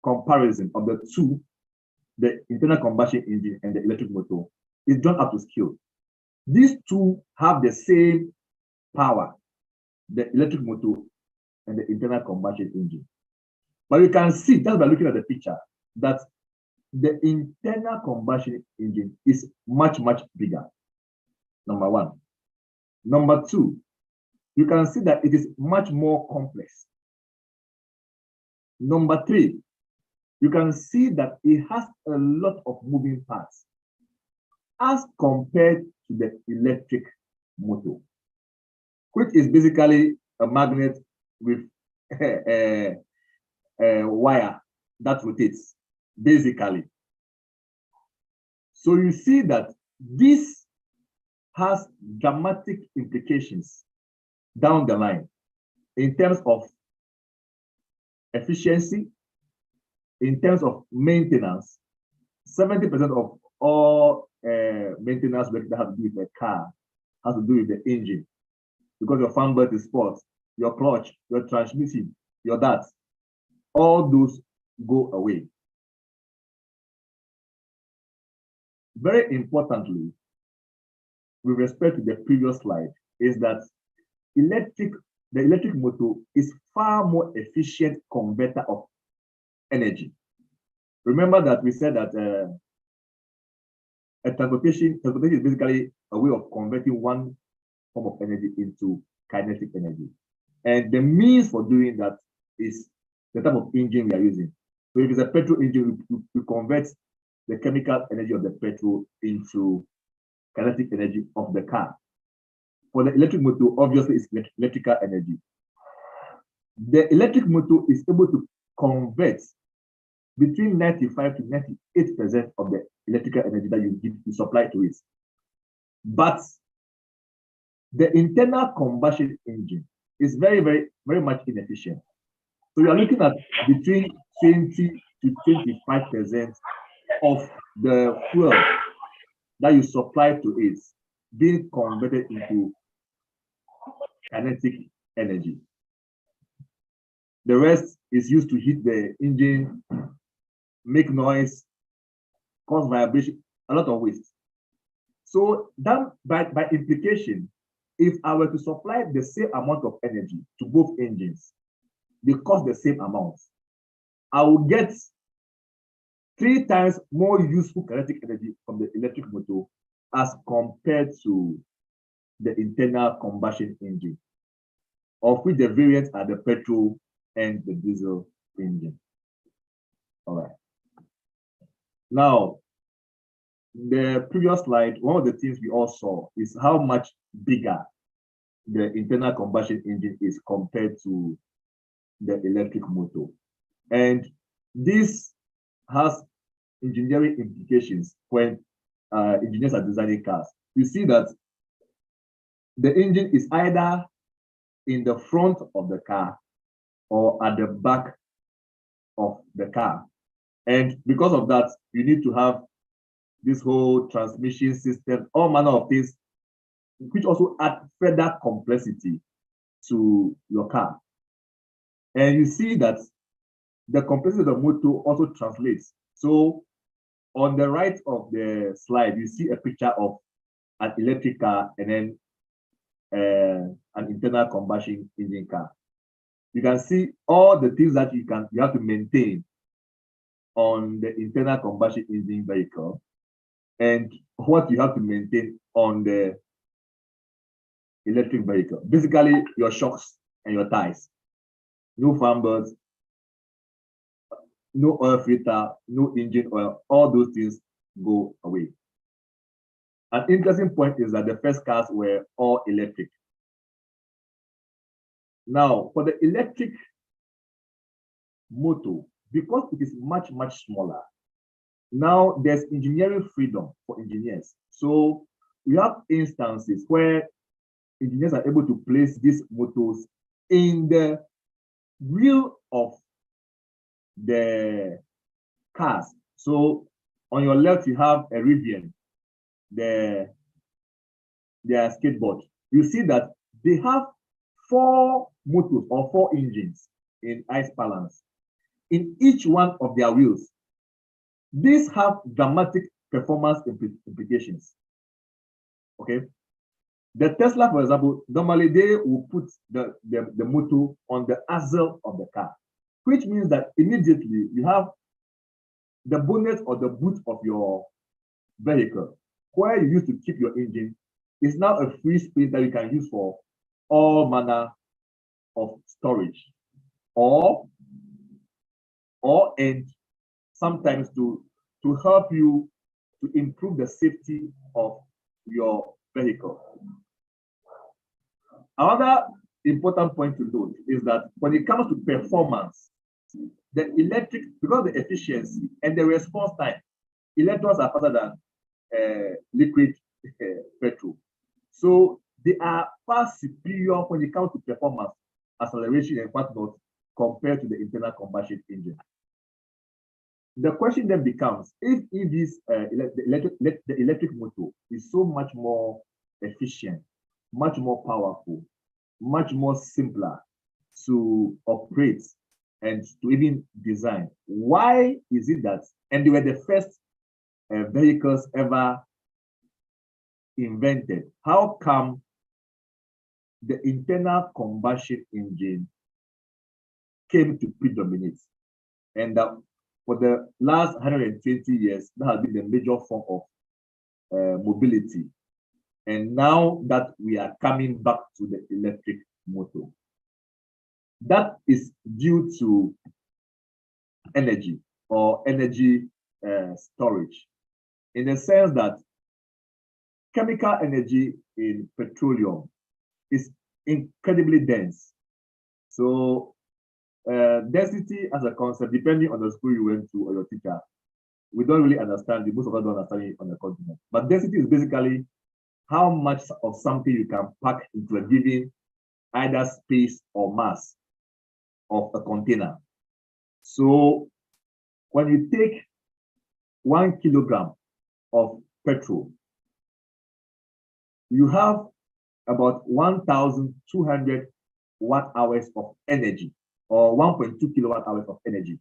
comparison of the 2, the internal combustion engine and the electric motor, is drawn up to scale. These 2 have the same power the electric motor and the internal combustion engine. But you can see, just by looking at the picture, that the internal combustion engine is much, much bigger. Number one. Number two, you can see that it is much more complex. Number three, you can see that it has a lot of moving parts as compared to the electric motor, which is basically a magnet with a wire that rotates, basically. So you see that this has dramatic implications down the line in terms of efficiency, in terms of maintenance. 70% of all maintenance work that has to do with a car has to do with the engine, because your fan belt is spoiled, your clutch, your transmission, your that, all those go away. Very importantly, with respect to the previous slide, is that the electric motor is far more efficient converter of energy. Remember that we said that transportation is basically a way of converting one form of energy into kinetic energy. And the means for doing that is the type of engine we are using. So if it's a petrol engine, we convert the chemical energy of the petrol into kinetic energy of the car. For the electric motor, obviously, it's electrical energy. The electric motor is able to convert between 95 to 98% of the electrical energy that you supply to it. But the internal combustion engine is very, very, very much inefficient. So you are looking at between 20 to 25% of the fuel that you supply to it being converted into kinetic energy. The rest is used to heat the engine, make noise, cause vibration, a lot of waste. So that by implication, if I were to supply the same amount of energy to both engines, they cost the same amount, I will get 3 times more useful kinetic energy from the electric motor as compared to the internal combustion engine, of which the variants are the petrol and the diesel engine. All right. Now, the previous slide, one of the things we all saw is how much bigger the internal combustion engine is compared to the electric motor. And this has engineering implications when engineers are designing cars. You see that the engine is either in the front of the car or at the back of the car. And because of that, you need to have this whole transmission system, all manner of things, which also add further complexity to your car. And you see that the complexity of the motor also translates. So on the right of the slide, you see a picture of an electric car and then an internal combustion engine car. You can see all the things that you have to maintain on the internal combustion engine vehicle and what you have to maintain on the electric vehicle. Basically, your shocks and your tires. No fan belts, no oil filter, no engine oil, all those things go away. An interesting point is that the first cars were all electric. Now, for the electric motor, because it is much, much smaller, now there's engineering freedom for engineers. So we have instances where engineers are able to place these motors in the wheel of the cars. So on your left, you have a Rivian, their skateboard. You see that they have 4 motors or 4 engines in ice balance in each one of their wheels. These have dramatic performance implications. Okay. The Tesla, for example, normally they will put the motor on the axle of the car, which means that immediately you have the bonnet or the boot of your vehicle, where you used to keep your engine, is now a free space that you can use for all manner of storage, or and sometimes to help you to improve the safety of your vehicle. Another important point to note is that when it comes to performance, the electric, because the efficiency and the response time, electrons are faster than liquid petrol. So they are far superior when it comes to performance, acceleration, and whatnot compared to the internal combustion engine. The question then becomes, if EVs, the electric motor is so much more efficient, much more powerful, much more simpler to operate and to even design, why is it that, and they were the first vehicles ever invented, how come the internal combustion engine came to predominate? And that for the last 120 years, that has been the major form of mobility. And now that we are coming back to the electric motor, that is due to energy or energy storage, in the sense that chemical energy in petroleum is incredibly dense. So density as a concept, depending on the school you went to or your teacher, we don't really understand it. Most of us don't understand it on the continent. But density is basically how much of something you can pack into a given either space or mass of a container. So when you take 1 kilogram of petrol, you have about 1,200 watt-hours of energy, or 1.2 kilowatt-hours of energy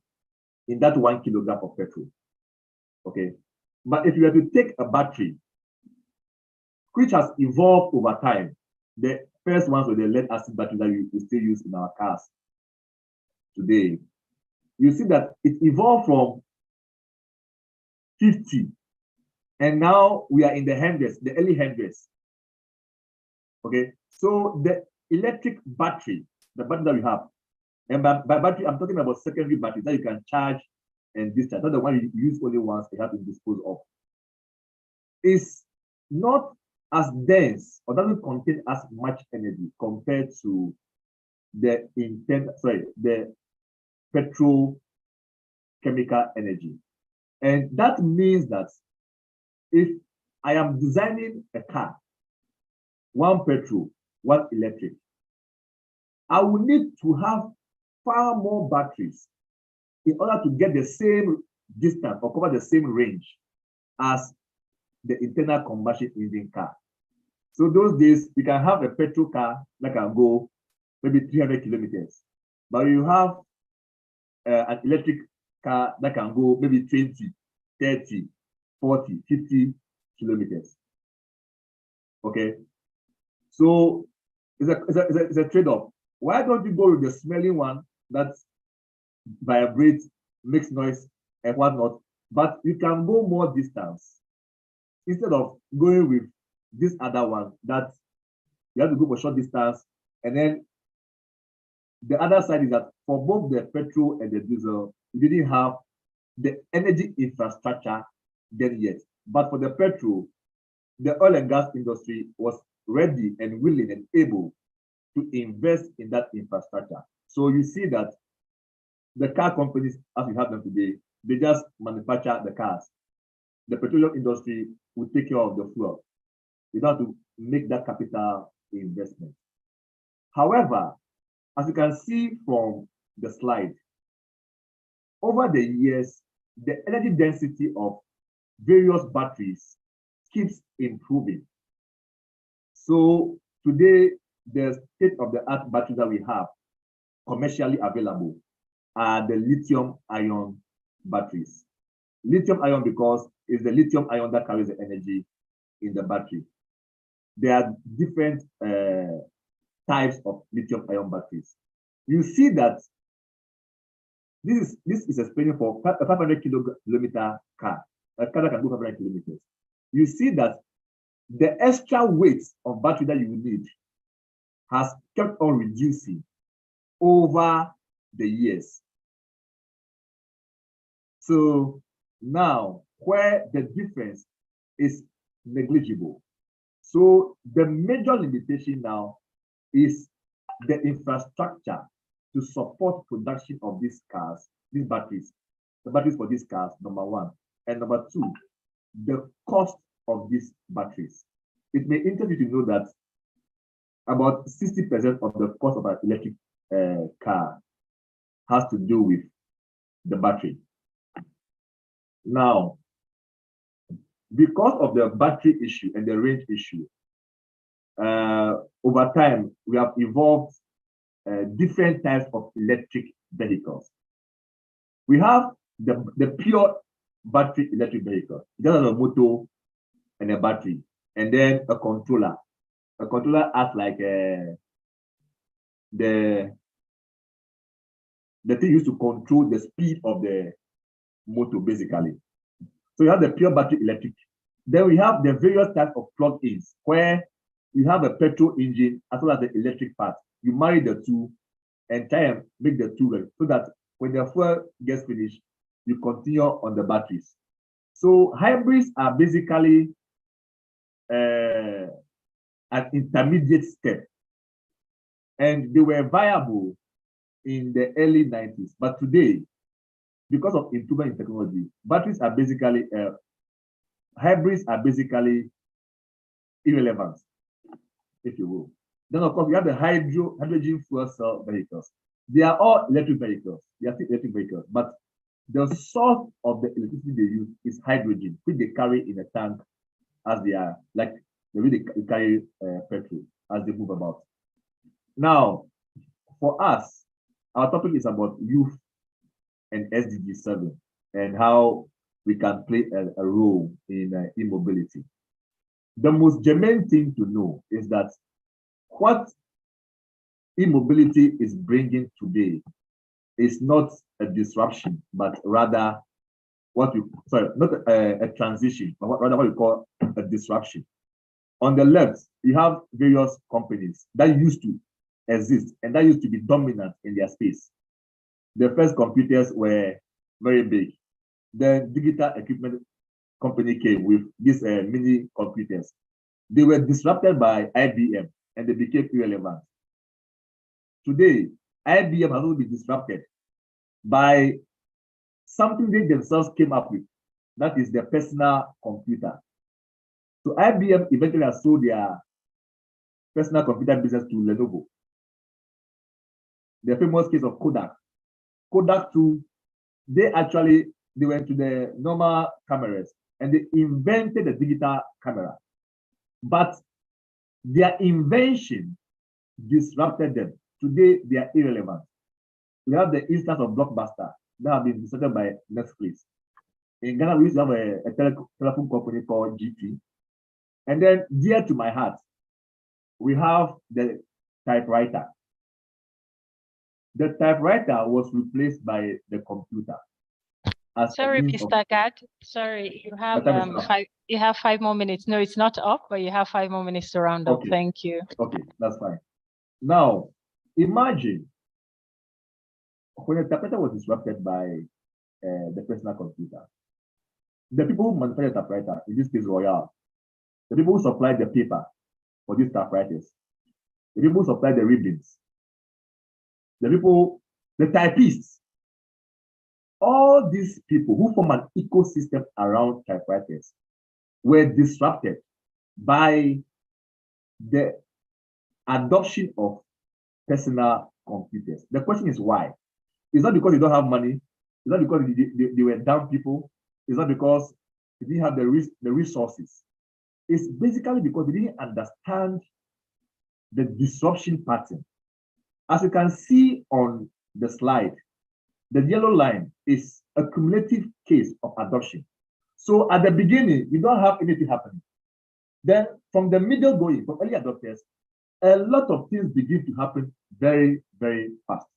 in that 1 kilogram of petrol. Okay, but if you were to take a battery, which has evolved over time, the first ones were the lead-acid batteries that we still use in our cars today. You see that it evolved from 50, and now we are in the hundreds, the early hundreds. Okay, so the electric battery, the battery that we have, and by battery, I'm talking about secondary batteries that you can charge and discharge, not the one you use only once you have to dispose of, is not as dense or doesn't contain as much energy compared to the the petrochemical energy. And that means that if I am designing a car, one petrol, one electric, I will need to have far more batteries in order to get the same distance or cover the same range as the internal combustion engine car. So those days, you can have a petrol car that can go maybe 300 kilometers, but you have an electric car that can go maybe 20, 30, 40, 50 kilometers. Okay, so it's a trade-off. Why don't you go with the smelling one that vibrates, makes noise, and whatnot, but you can go more distance instead of going with this other one that you have to go for short distance. And then the other side is that for both the petrol and the diesel, you didn't have the energy infrastructure then yet. But for the petrol, the oil and gas industry was ready and willing and able to invest in that infrastructure. So you see that the car companies, as we have them today, they just manufacture the cars. The petroleum industry will take care of the fuel. You don't have to make that capital investment. However, as you can see from the slide, over the years, the energy density of various batteries keeps improving. So today, the state-of-the-art batteries that we have commercially available are the lithium-ion batteries. Lithium-ion because it's the lithium-ion that carries the energy in the battery. there are different types of lithium-ion batteries. You see that this is explaining for a 500 kilometer car. A car that can go 500 kilometers. You see that the extra weight of battery that you will need has kept on reducing over the years. So now, where the difference is negligible. So the major limitation now is the infrastructure to support production of these cars, these batteries, the batteries for these cars, number one. And number two, the cost of these batteries. It may interest you to know that about 60% of the cost of an electric car has to do with the battery. Now, because of the battery issue and the range issue, over time, we have evolved different types of electric vehicles. We have the pure battery electric vehicle, just a motor and a battery, and then a controller. A controller acts like the thing used to control the speed of the motor, basically. So you have the pure battery electric. Then we have the various types of plug-ins, where you have a petrol engine as well as the electric part. You marry the two and try and make the two work so that when the fuel gets finished, you continue on the batteries. So hybrids are basically an intermediate step, and they were viable in the early 90s. But today, because of improvement in technology, batteries are basically, hybrids are basically irrelevant, if you will. Then, of course, we have the hydrogen fuel cell vehicles. They are all electric vehicles. They are still electric vehicles, but the source of the electricity they use is hydrogen, which they carry in a tank as they are, like the way they carry petrol as they move about. Now, for us, our topic is about youth and SDG 7 and how we can play a role in e-mobility. The most germane thing to know is that what e-mobility is bringing today is not a disruption, but rather what you, sorry, not a transition, but rather what you call a disruption. On the left, you have various companies that used to exist and that used to be dominant in their space. The first computers were very big. The digital equipment company came with these mini computers. They were disrupted by IBM and they became irrelevant. Today, IBM has also been disrupted by something they themselves came up with. That is their personal computer. So IBM eventually has sold their personal computer business to Lenovo. The famous case of Kodak. Kodak too, they went to the normal cameras and they invented the digital camera. But their invention disrupted them. Today, they are irrelevant. We have the instance of Blockbuster that have been decided by Netflix. In Ghana, we used to have a telephone company called GT. And then, dear to my heart, we have the typewriter. The typewriter was replaced by the computer. Sorry, Mr. Gad. Sorry, you have 5 more minutes. No, it's not up, but you have 5 more minutes to round up. Thank you. Okay, that's fine. Now, imagine when the typewriter was disrupted by the personal computer. The people who manufactured the typewriter, in this case Royal, the people who supplied the paper for these typewriters, the people who supplied the ribbons, the typists, all these people who form an ecosystem around typewriters were disrupted by the adoption of personal computers. The question is why? It's not because they don't have money. It's not because they were dumb people. It's not because they didn't have the resources. It's basically because they didn't understand the disruption pattern. As you can see on the slide, the yellow line is a cumulative case of adoption. So at the beginning, you don't have anything happening. Then from the middle going, from early adopters, a lot of things begin to happen very, very fast.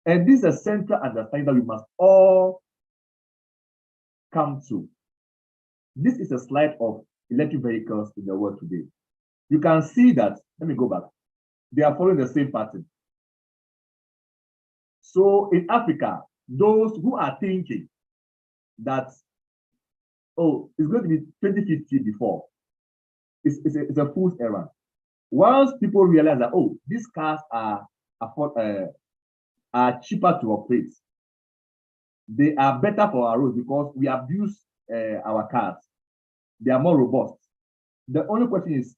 And this is a central understanding that we must all come to. This is a slide of electric vehicles in the world today. You can see that, let me go back. They are following the same pattern. So in Africa, those who are thinking that, oh, it's going to be 2050 before, it's a fool's errand. Once people realize that, oh, these cars are cheaper to operate, they are better for our roads because we abuse our cars. They are more robust. The only question is,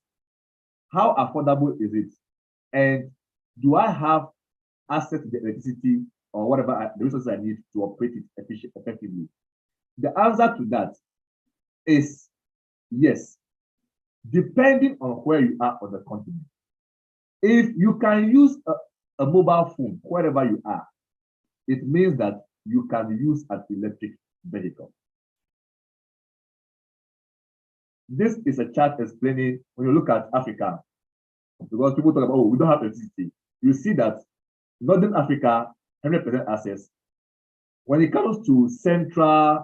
how affordable is it? And do I have access to the electricity or whatever the resources I need to operate it effectively? The answer to that is yes, depending on where you are on the continent. If you can use a mobile phone wherever you are, it means that you can use an electric vehicle. This is a chart explaining, when you look at Africa, because people talk about, oh, we don't have electricity. You see that Northern Africa, 100% access. When it comes to Central,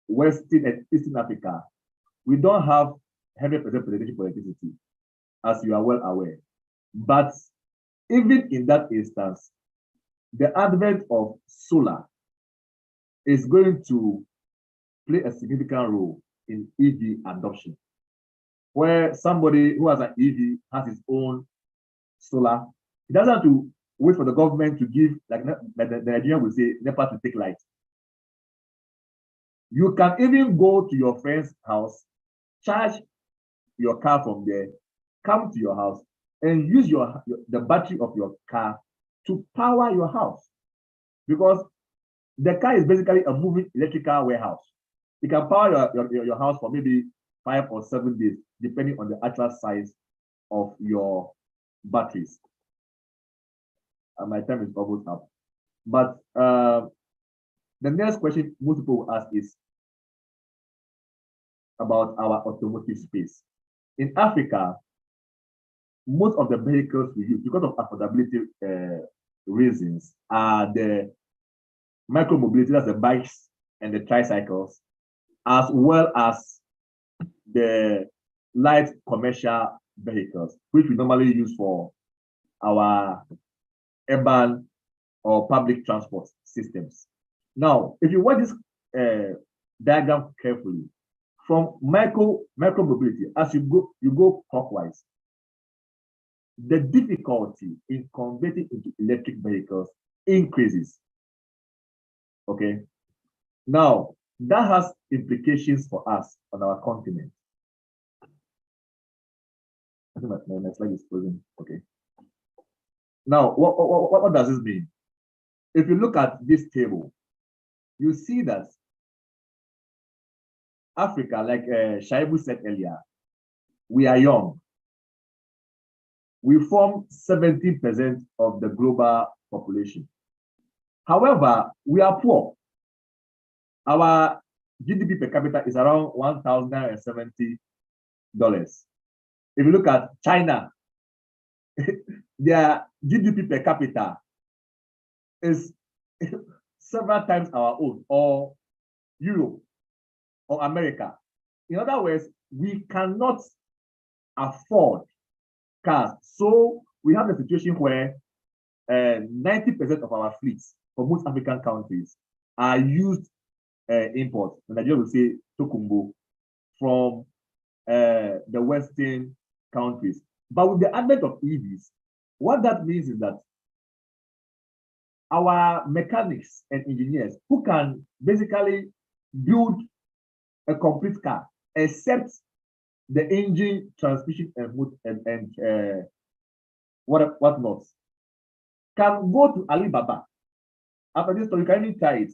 Western, and Eastern Africa, we don't have 100% penetration for electricity, as you are well aware. But even in that instance, the advent of solar is going to play a significant role in EV adoption, where somebody who has an EV has his own solar. He doesn't have to wait for the government to give, like the Nigerian will say, NEPA to take light. You can even go to your friend's house, charge your car from there, come to your house, and use the battery of your car to power your house. Because the car is basically a moving electrical warehouse. It can power your house for maybe 5 or 7 days, depending on the actual size of your batteries. And my time is almost up. But the next question most people will ask is about our automotive space. In Africa, most of the vehicles we use, because of affordability reasons, are the micromobility, that's the bikes and the tricycles, as well as the light commercial vehicles, which we normally use for our urban or public transport systems. Now, if you watch this diagram carefully, from micromobility, as you go clockwise, the difficulty in converting into electric vehicles increases. Okay. Now, that has implications for us on our continent. I think my slide is frozen. Okay. Now, what does this mean? If you look at this table, you see that Africa, like Shaibu said earlier, we are young. We form 70% of the global population. However, we are poor. Our GDP per capita is around $1,070. If you look at China, their GDP per capita is several times our own, or Europe, or America. In other words, we cannot afford cars. So we have a situation where 90% of our fleets for most African countries are used imports. Nigeria will say tokumbo from the Western countries. But with the advent of EVs, what that means is that our mechanics and engineers who can basically build a complete car, except the engine, transmission, and whatnot, can go to Alibaba. After this story, you can even try it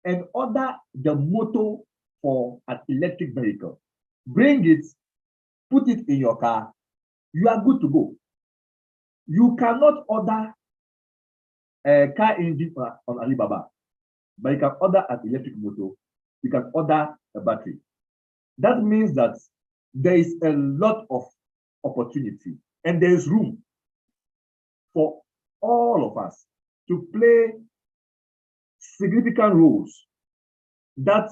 and order the motor for an electric vehicle. Bring it, put it in your car, you are good to go. You cannot order a car engine on Alibaba, but you can order an electric motor, you can order a battery. That means that there is a lot of opportunity and there is room for all of us to play significant roles that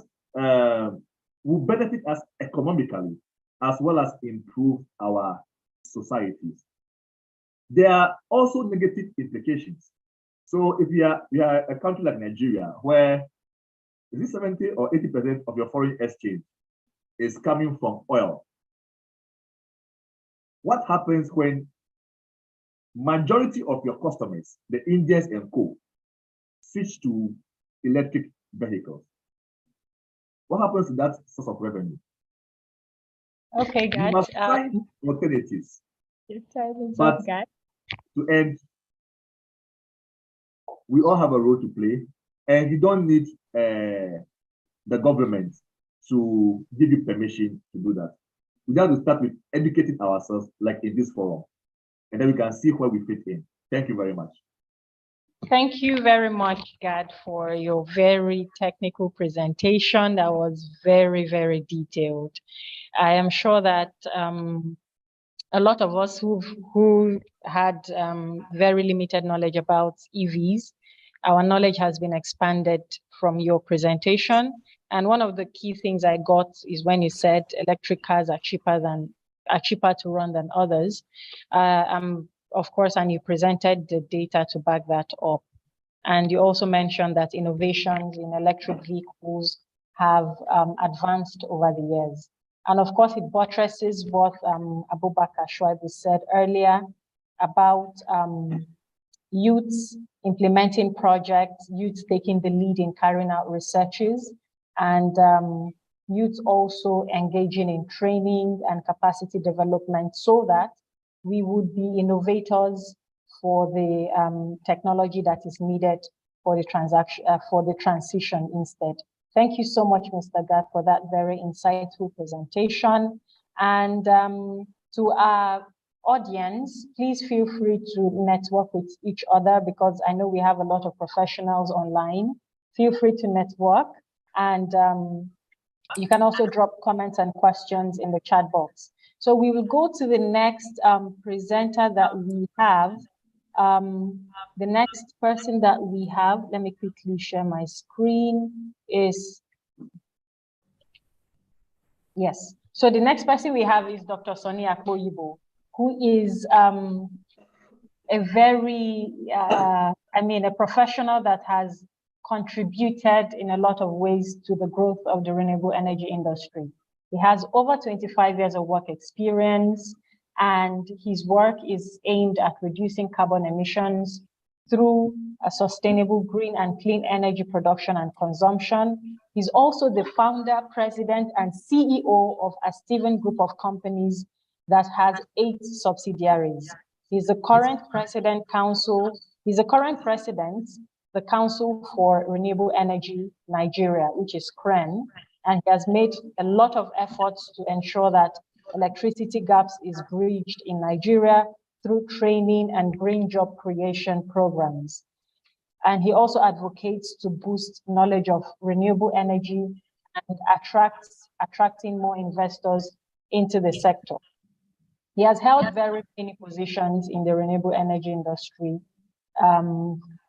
will benefit us economically as well as improve our societies. There are also negative implications. So if you are a country like Nigeria, where is it 70 or 80% of your foreign exchange is coming from oil? What happens when majority of your customers, the Indians and co, switch to electric vehicles? What happens to that source of revenue? Okay, You guys. must find alternatives. Your time is But up, guys. to end, we all have a role to play, and you don't need the government to give you permission to do that. We have to start with educating ourselves, like in this forum, and then we can see where we fit in. Thank you very much. Thank you very much, Gad, for your very technical presentation. That was very, very detailed. I am sure that a lot of us who had very limited knowledge about EVs, our knowledge has been expanded from your presentation. And one of the key things I got is when you said electric cars are cheaper to run than others. Of course, and you presented the data to back that up. And you also mentioned that innovations in electric vehicles have advanced over the years. And of course, it buttresses what Abubakar Shuaibu said earlier about youths implementing projects, youths taking the lead in carrying out researches, and youths also engaging in training and capacity development so that we would be innovators for the technology that is needed for the transition instead. Thank you so much, Mr. Gad, for that very insightful presentation. And to our audience, please feel free to network with each other because I know we have a lot of professionals online. Feel free to network, and you can also drop comments and questions in the chat box. So we will go to the next presenter that we have. The next person that we have, let me quickly share my screen, is, yes. So the next person we have is Dr. Sonny Akpoyibo, who is a very, a professional that has contributed in a lot of ways to the growth of the renewable energy industry. He has over 25 years of work experience, and his work is aimed at reducing carbon emissions through a sustainable green and clean energy production and consumption. He's also the founder, president, and CEO of a Steven Group of companies that has 8 subsidiaries. He's the current president, the Council for Renewable Energy Nigeria, which is CREN, and he has made a lot of efforts to ensure that electricity gaps is bridged in Nigeria through training and green job creation programs. And he also advocates to boost knowledge of renewable energy and attracting more investors into the sector. He has held very many positions in the renewable energy industry,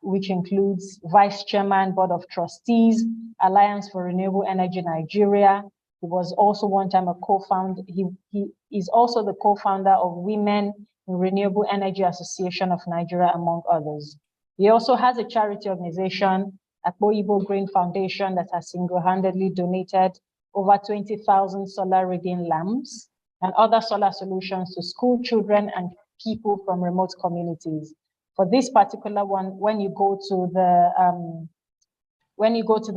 which includes Vice Chairman, Board of Trustees, Alliance for Renewable Energy Nigeria. He was also one time a co-founder. He is also the co-founder of Women in Renewable Energy Association of Nigeria, among others. He also has a charity organization, Akpoyibo Green Foundation, that has single-handedly donated over 20,000 solar reading lamps and other solar solutions to school children and people from remote communities. For this particular one, when you go to the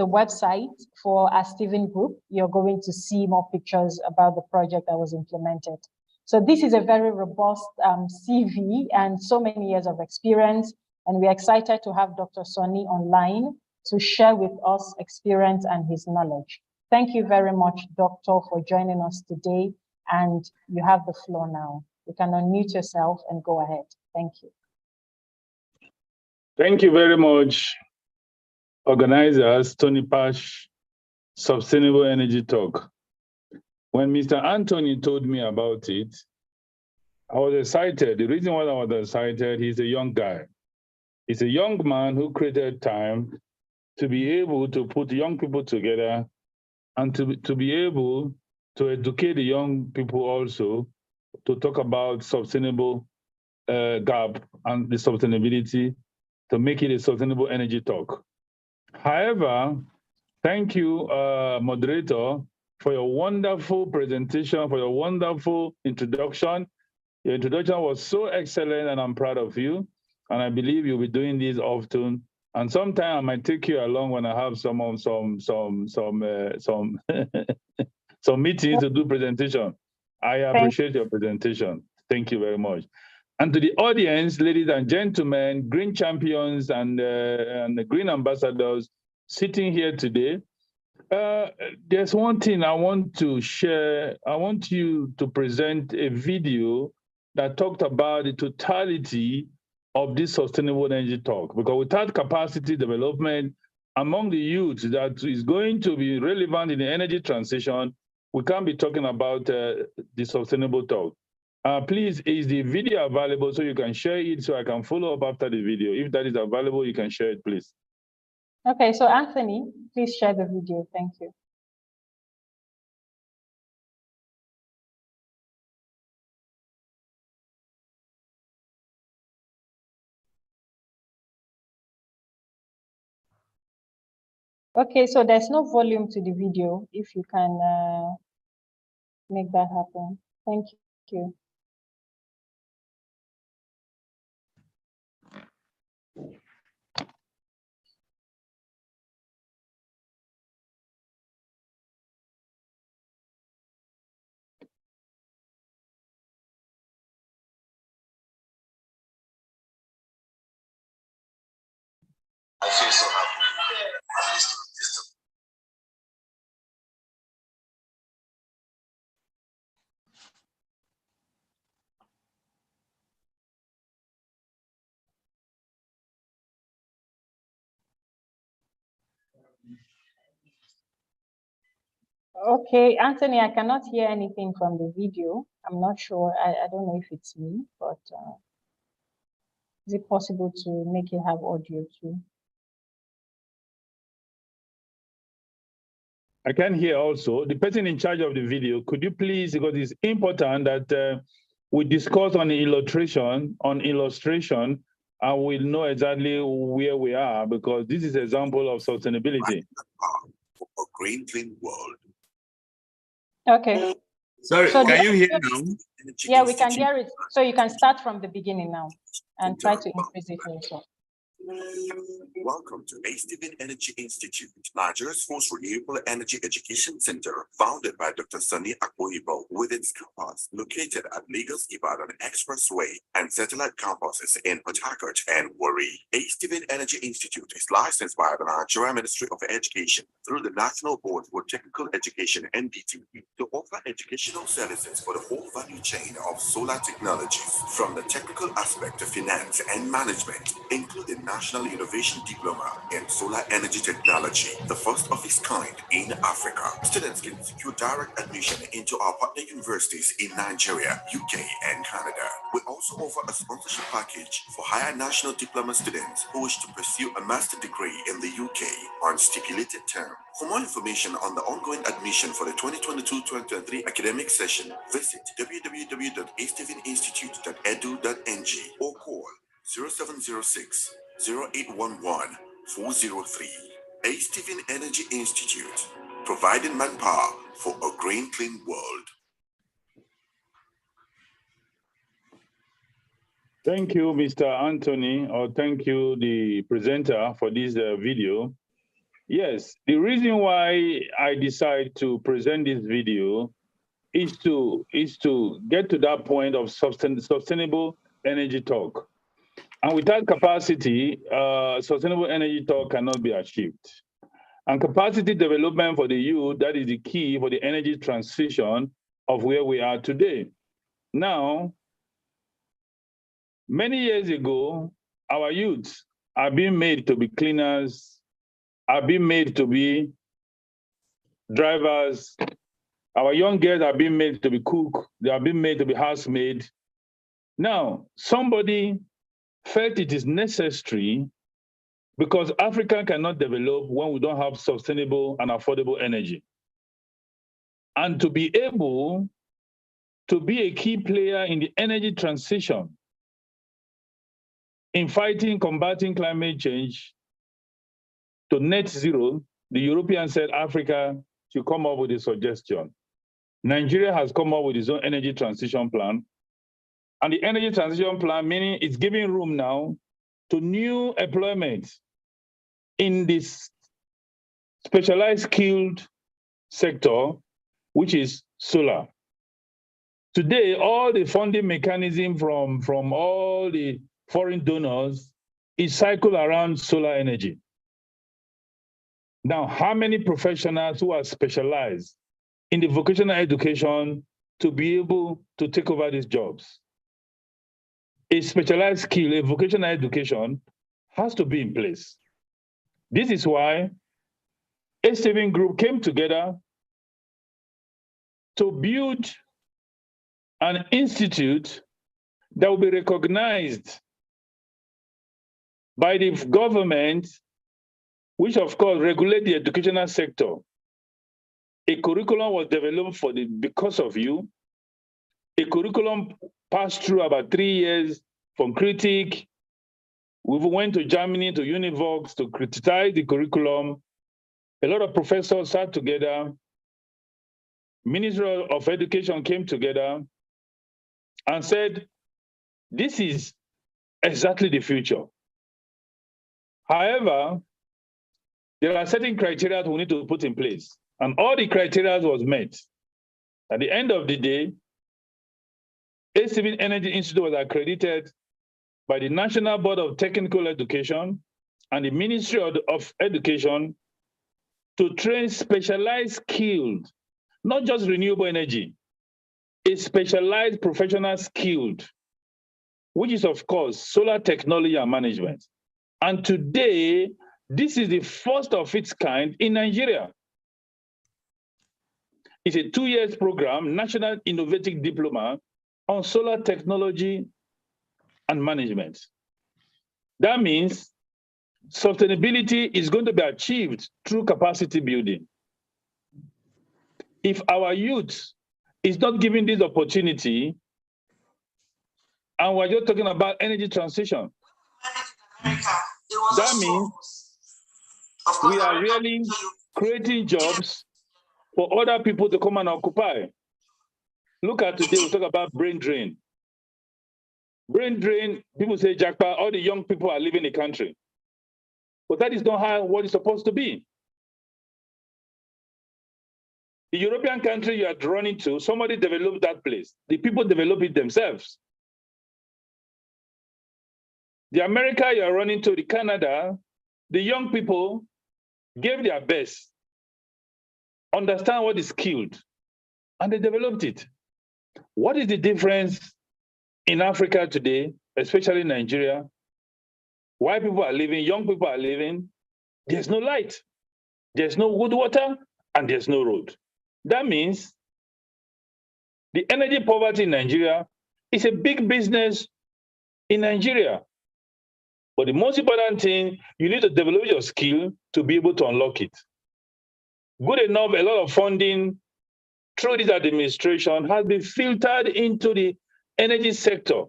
website for our Steven Group, you're going to see more pictures about the project that was implemented. So this is a very robust CV and so many years of experience, and we're excited to have Dr. Sonny online to share with us experience and his knowledge. Thank you very much, Doctor, for joining us today, and you have the floor now. You can unmute yourself and go ahead. Thank you. Thank you very much, organizers, TONIPASH Sustainable Energy Talk. When Mr. Anthony told me about it, I was excited. The reason why I was excited, he's a young guy. He's a young man who created time to be able to put young people together and to be able to educate the young people also to talk about sustainable gap and the sustainability to make it a sustainable energy talk. However, thank you, moderator, for your wonderful presentation, for your wonderful introduction. Your introduction was so excellent, and I'm proud of you. And I believe you'll be doing this often. And sometime I might take you along when I have some meetings to do presentation. I appreciate your presentation. Thank you very much. And to the audience, ladies and gentlemen, green champions and the green ambassadors sitting here today, there's one thing I want to share. I want you to present a video that talked about the totality of this sustainable energy talk, because without capacity development among the youth that is going to be relevant in the energy transition, we can't be talking about the sustainable talk. Please, is the video available so you can share it so I can follow up after the video? If that is available, you can share it, please. Okay, so Anthony, please share the video. Thank you. Okay, so there's no volume to the video. If you can make that happen. Thank you. I feel so happy. At least this. Okay, Anthony, I cannot hear anything from the video. I'm not sure. I don't know if it's me, but is it possible to make it have audio too? I can hear also. The person in charge of the video, could you please, because it's important that we discuss on illustration, and we'll know exactly where we are, because this is an example of sustainability. For a green, clean world. Okay. Sorry, So can you hear now? Yeah, we can hear it. So you can start from the beginning now and try to increase it also. Welcome to Stephen Energy Institute, Nigeria's first renewable energy education center, founded by Dr. Sani Akpoibo, with its campus located at Lagos Ibadan Expressway and satellite campuses in Port Harcourt and Warri. Stephen Energy Institute is licensed by the Nigeria Ministry of Education through the National Board for Technical Education (NBT) to offer educational services for the whole value chain of solar technologies, from the technical aspect to finance and management, including National Innovation Diploma in Solar Energy Technology, the first of its kind in Africa. Students can secure direct admission into our partner universities in Nigeria, UK, and Canada. We also offer a sponsorship package for higher national diploma students who wish to pursue a master's degree in the UK on stipulated term. For more information on the ongoing admission for the 2022-2023 academic session, visit www.stepheninstitute.edu.ng or call 0706 0811 403. Stephen Energy Institute, providing manpower for a green, clean world. Thank you, Mr. Anthony, or thank you, the presenter, for this video. Yes, the reason why I decide to present this video is to get to that point of sustainable energy talk. And without capacity, sustainable energy talk cannot be achieved. And capacity development for the youth, that is the key for the energy transition of where we are today. Now, many years ago, our youth are being made to be cleaners, are being made to be drivers, Our young girls are being made to be cook. They are being made to be housemaid. Now, somebody felt it is necessary because Africa cannot develop when we don't have sustainable and affordable energy. And to be able to be a key player in the energy transition, in fighting, combating climate change to net zero, the Europeans said Africa should come up with a suggestion. Nigeria has come up with its own energy transition plan. And the energy transition plan, meaning it's giving room now to new employment in this specialized skilled sector, which is solar. Today, all the funding mechanism from all the foreign donors is cycled around solar energy. Now, how many professionals who are specialized in the vocational education to be able to take over these jobs? A specialized skill, a vocational education has to be in place. This is why A7 Group came together to build an institute that will be recognized by the government, which of course regulate the educational sector. A curriculum was developed because of you. A curriculum passed through about 3 years from critique. We went to Germany, to Univox to criticize the curriculum. A lot of professors sat together. Ministry of Education came together and said, this is exactly the future. However, there are certain criteria we need to put in place, and all the criteria was met. At the end of the day, A7 Energy Institute was accredited by the National Board of Technical Education and the Ministry of Education to train specialized skilled, not just renewable energy, a specialized professional skilled, which is of course solar technology and management. And today, this is the first of its kind in Nigeria. It's a 2-year program, National Innovative Diploma on solar technology and management. That means sustainability is going to be achieved through capacity building. If our youth is not given this opportunity, and we're just talking about energy transition, that means we are really creating jobs for other people to come and occupy. Look at today, we talk about brain drain. Brain drain, people say, Jackpa, all the young people are leaving the country. But that is not how what it's supposed to be. The European country you are running to, somebody developed that place. The people develop it themselves. The America you are running to, the Canada, the young people gave their best, understand what is skilled, and they developed it. What is the difference in Africa today, especially Nigeria? Why people are living, young people are living, there's no light, there's no good water, and there's no road. That means the energy poverty in Nigeria is a big business in Nigeria. But the most important thing, you need to develop your skill to be able to unlock it. Good enough, a lot of funding through this administration has been filtered into the energy sector.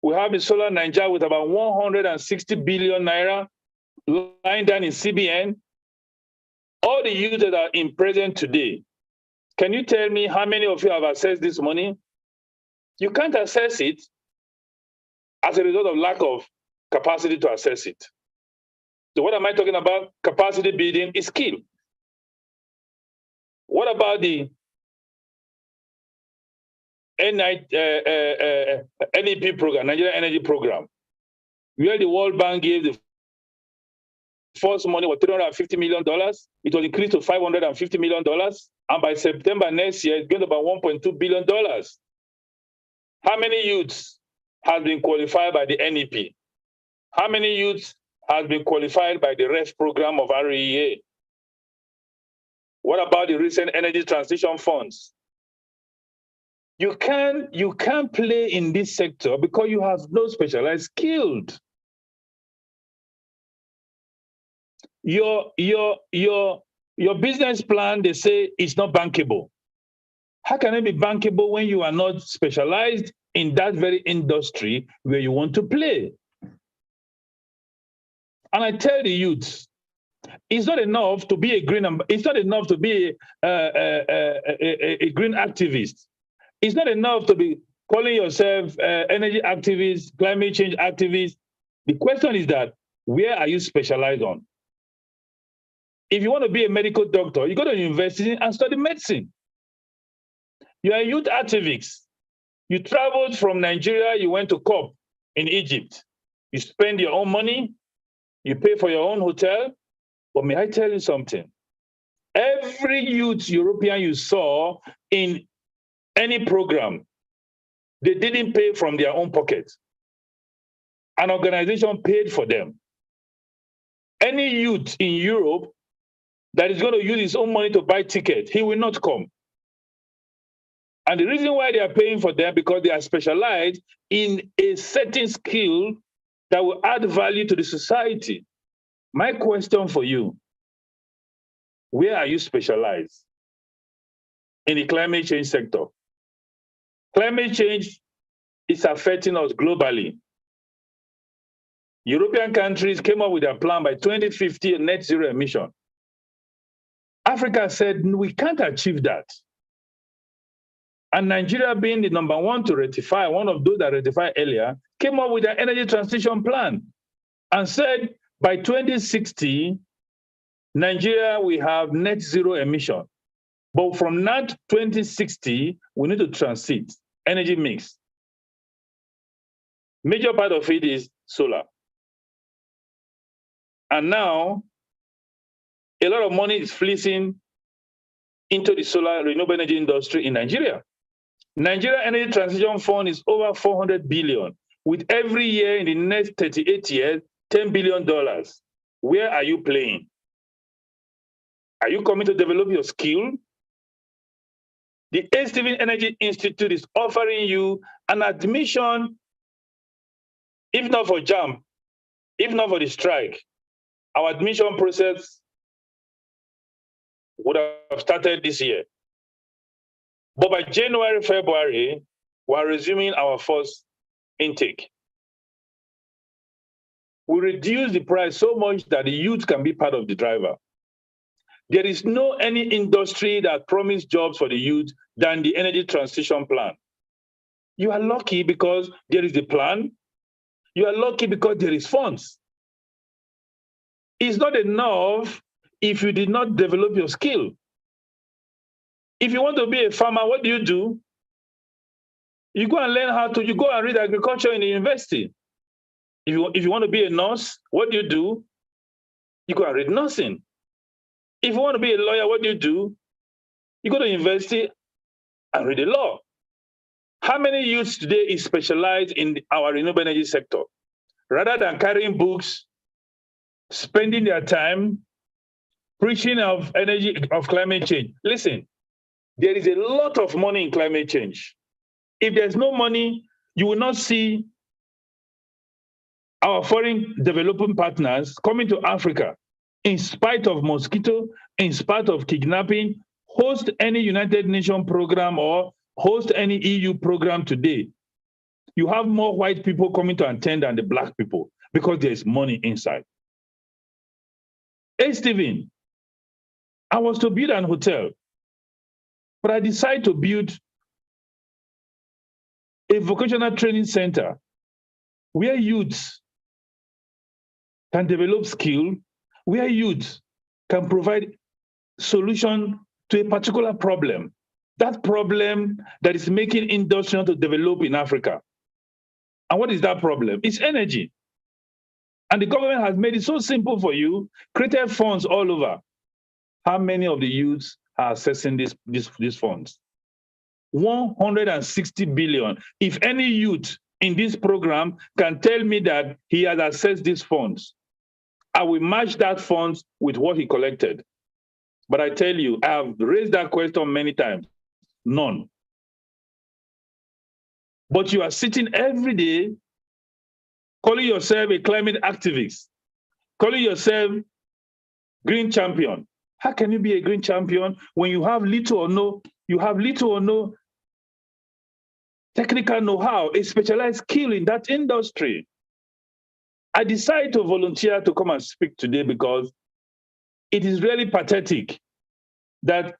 We have the Solar Nigeria with about 160 billion naira lying down in CBN. All the youth that are in present today, can you tell me how many of you have accessed this money? You can't access it as a result of lack of capacity to access it. So what am I talking about? Capacity building is skill. What about the NEP program, Nigerian Energy Program, where the World Bank gave the first money was $350 million. It was increased to $550 million. And by September next year, it's going to be about $1.2 billion. How many youths have been qualified by the NEP? How many youths have been qualified by the REF program of REA? What about the recent energy transition funds? You can't play in this sector because you have no specialized skilled. Your business plan, they say, is not bankable. How can it be bankable when you are not specialized in that very industry where you want to play? And I tell the youth, it's not enough to be a green. It's not enough to be a green activist. It's not enough to be calling yourself energy activist, climate change activist. The question is that, where are you specialized on? If you want to be a medical doctor, you go to university and study medicine. You are a youth activist. You traveled from Nigeria, you went to COP in Egypt. You spend your own money, you pay for your own hotel. But may I tell you something? Every youth European you saw in any program, they didn't pay from their own pocket. An organization paid for them. Any youth in Europe that is going to use his own money to buy tickets, he will not come. And the reason why they are paying for them, because they are specialized in a certain skill that will add value to the society. My question for you, where are you specialized? In the climate change sector. Climate change is affecting us globally. European countries came up with a plan by 2050 net zero emission. Africa said, we can't achieve that. And Nigeria, being the number one to ratify, one of those that ratified earlier, came up with an energy transition plan and said by 2060, Nigeria will have net zero emission. But from that 2060, we need to transit energy mix. Major part of it is solar. And now, a lot of money is fleecing into the solar renewable energy industry in Nigeria. Nigeria Energy Transition Fund is over 400 billion, with every year in the next 38 years, $10 billion. Where are you playing? Are you coming to develop your skill? The Stephen Energy Institute is offering you an admission, if not for JAMB, if not for the strike. Our admission process would have started this year. But by January, February, we're resuming our first intake. We reduce the price so much that the youth can be part of the driver. There is no any industry that promised jobs for the youth than the energy transition plan. You are lucky because there is a plan. You are lucky because there is funds. It's not enough if you did not develop your skill. If you want to be a farmer, what do? You go and learn you go and read agriculture in the university. If you want to be a nurse, what do? You go and read nursing. If you want to be a lawyer, what do? You go to university and read the law. How many youths today is specialized in our renewable energy sector? Rather than carrying books, spending their time preaching of energy, of climate change. Listen, there is a lot of money in climate change. If there's no money, you will not see our foreign developing partners coming to Africa, in spite of mosquito, in spite of kidnapping, host any United Nations program or host any EU program today. You have more white people coming to attend than the black people because there's money inside. Hey, Stephen, I was to build an hotel, but I decided to build a vocational training center where youths can develop skill, where youth can provide solution to a particular problem. That problem that is making industry not to develop in Africa. And what is that problem? It's energy. And the government has made it so simple for you, created funds all over. How many of the youths are accessing these funds? 160 billion. If any youth in this program can tell me that he has accessed these funds, I will match that funds with what he collected. But I tell you, I have raised that question many times. None. But you are sitting every day calling yourself a climate activist, calling yourself green champion. How can you be a green champion when you have little or no technical know-how, a specialized skill in that industry? I decided to volunteer to come and speak today because it is really pathetic that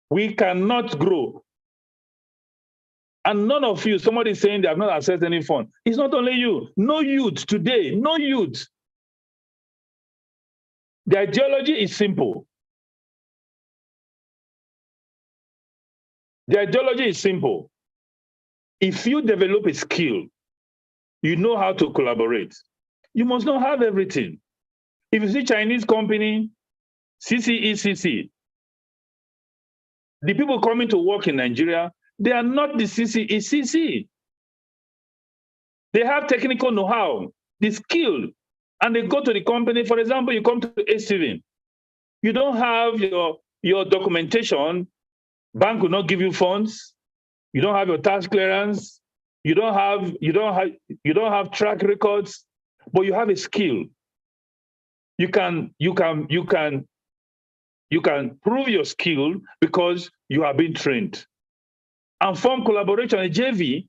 we cannot grow. And none of you, somebody is saying they have not accessed any fund. It's not only you. No youth today, no youth. The ideology is simple. The ideology is simple. If you develop a skill, you know how to collaborate. You must not have everything. If you see Chinese company, CCECC, the people coming to work in Nigeria, they are not the CCECC. They have technical know-how, the skill, and they go to the company. For example, you come to A7, you don't have your documentation, bank will not give you funds, you don't have your tax clearance, you don't have track records, but you have a skill. You can prove your skill because you have been trained. And form collaboration, a JV,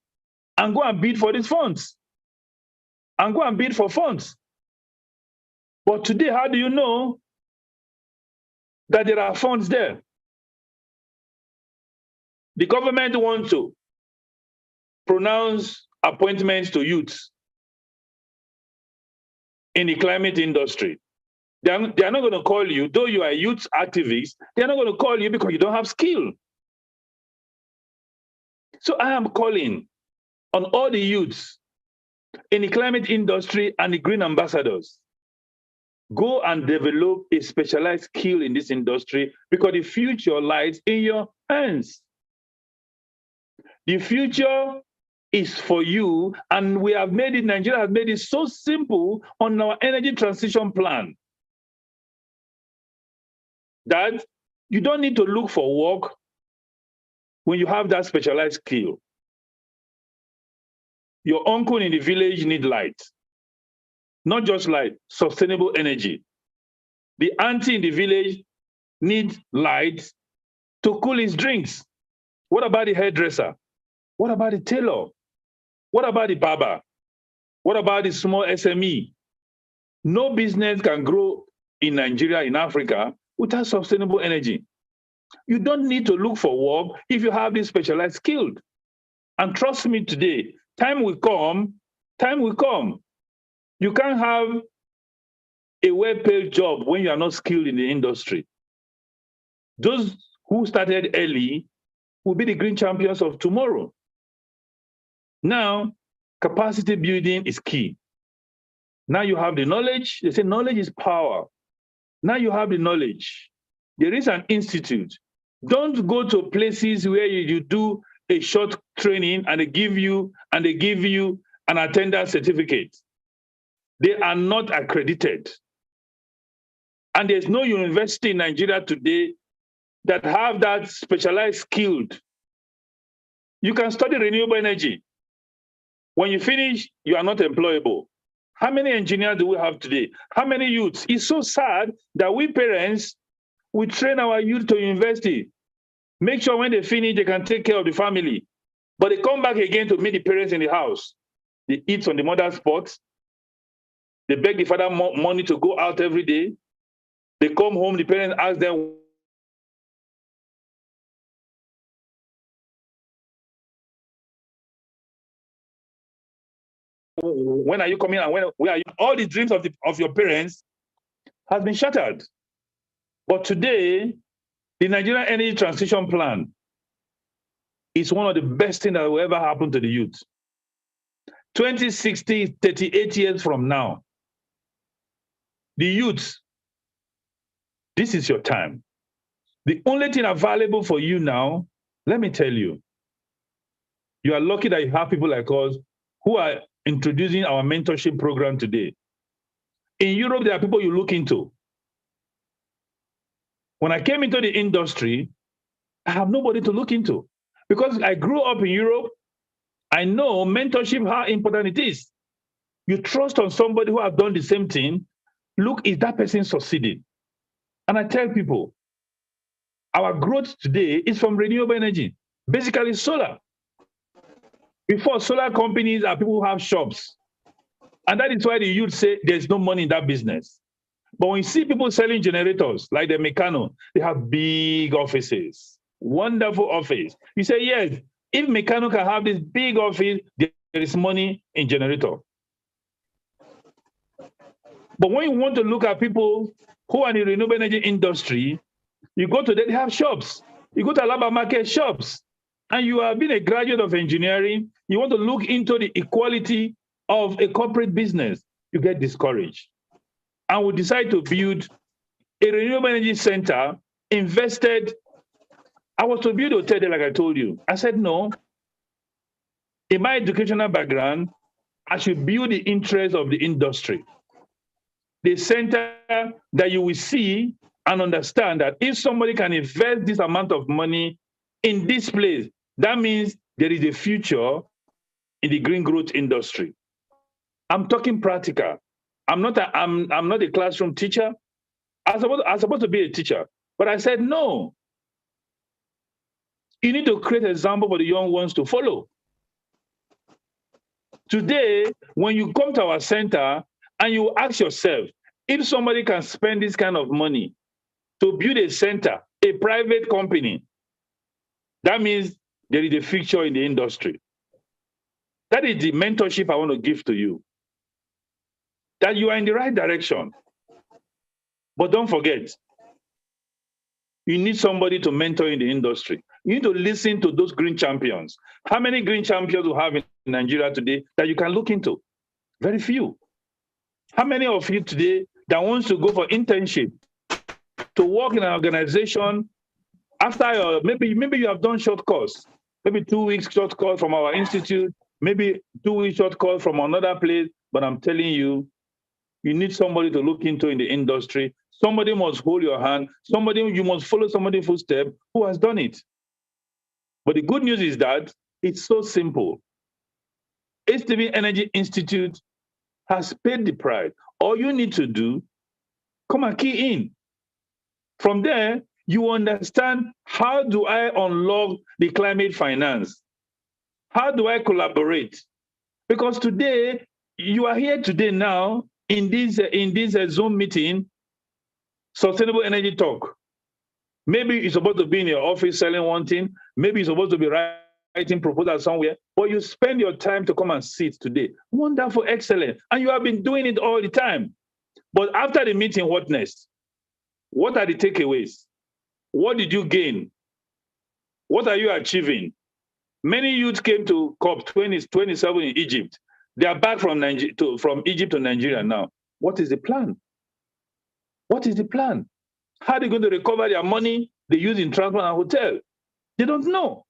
and go and bid for these funds. And go and bid for funds. But today, how do you know that there are funds there? The government wants to pronounce appointments to youths in the climate industry. They are not going to call you, though you are a youth activist, they are not going to call you because you don't have skill. So I am calling on all the youths in the climate industry and the green ambassadors. Go and develop a specialized skill in this industry because the future lies in your hands. The future is for you, and we have made it, Nigeria has made it so simple on our energy transition plan that you don't need to look for work when you have that specialized skill. Your uncle in the village needs light. Not just light, sustainable energy. The auntie in the village needs light to cool his drinks. What about the hairdresser? What about the tailor? What about the barber? What about the small SME? No business can grow in Nigeria, in Africa, without sustainable energy. You don't need to look for work if you have this specialized skill. And trust me today, time will come. You can't have a well-paid job when you are not skilled in the industry. Those who started early will be the green champions of tomorrow. Now, capacity building is key. Now you have the knowledge. They say knowledge is power. Now you have the knowledge. There is an institute. Don't go to places where you do a short training and they give you an attendance certificate. They are not accredited. And there's no university in Nigeria today that have that specialized skilled. You can study renewable energy. When you finish, you are not employable. How many engineers do we have today? How many youths? It's so sad that we parents, we train our youth to university. Make sure when they finish, they can take care of the family. But they come back again to meet the parents in the house. They eat on the mother's pot. They beg the father money to go out every day. They come home, the parents ask them, when are you coming and where are you? All the dreams of your parents has been shattered. But today, the Nigerian Energy Transition Plan is one of the best things that will ever happen to the youth. 2060, 38 years from now, the youth, this is your time. The only thing available for you now, let me tell you, you are lucky that you have people like us who are introducing our mentorship program today. In Europe, there are people you look into. When I came into the industry, I have nobody to look into. Because I grew up in Europe, I know mentorship, how important it is. You trust on somebody who has done the same thing. Look, is that person succeeding? And I tell people, our growth today is from renewable energy, basically solar. Before, solar companies are people who have shops. And that is why the youth say there's no money in that business. But when you see people selling generators, like the Meccano, they have big offices, wonderful office. You say, yes, if Meccano can have this big office, there is money in generator. But when you want to look at people who are in the renewable energy industry, you go to them, they have shops. You go to Alaba Market shops, and you have been a graduate of engineering, you want to look into the equality of a corporate business, you get discouraged. And we decide to build a renewable energy center, invested. I was to build a hotel there, like I told you. I said, no. In my educational background, I should build the interest of the industry. The center that you will see and understand that if somebody can invest this amount of money in this place, that means there is a future in the green growth industry. I'm talking practical. I'm not a classroom teacher. I'm supposed to be a teacher, but I said no. You need to create an example for the young ones to follow. Today, when you come to our center and you ask yourself, if somebody can spend this kind of money to build a center, a private company, that means there is a future in the industry. That is the mentorship I want to give to you. That you are in the right direction. But don't forget, you need somebody to mentor in the industry. You need to listen to those green champions. How many green champions we have in Nigeria today that you can look into? Very few. How many of you today that wants to go for internship, to work in an organization after maybe you have done short course, maybe 2 weeks short course from our institute, maybe 2 weeks short course from another place, but I'm telling you, you need somebody to look into in the industry. Somebody must hold your hand. You must follow somebody's footsteps who has done it. But the good news is that it's so simple. HTV Energy Institute has paid the price. All you need to do, come and key in. From there, you understand, how do I unlock the climate finance? How do I collaborate? Because today, you are here today now in this Zoom meeting, Sustainable Energy Talk. Maybe you're supposed to be in your office selling one thing. Maybe you're supposed to be writing proposals somewhere, but you spend your time to come and sit today. Wonderful, excellent. And you have been doing it all the time. But after the meeting, what next? What are the takeaways? What did you gain? What are you achieving? Many youth came to COP 27 in Egypt. They are back from Egypt to Nigeria now. What is the plan? What is the plan? How are they going to recover their money they use in transport and hotel? They don't know.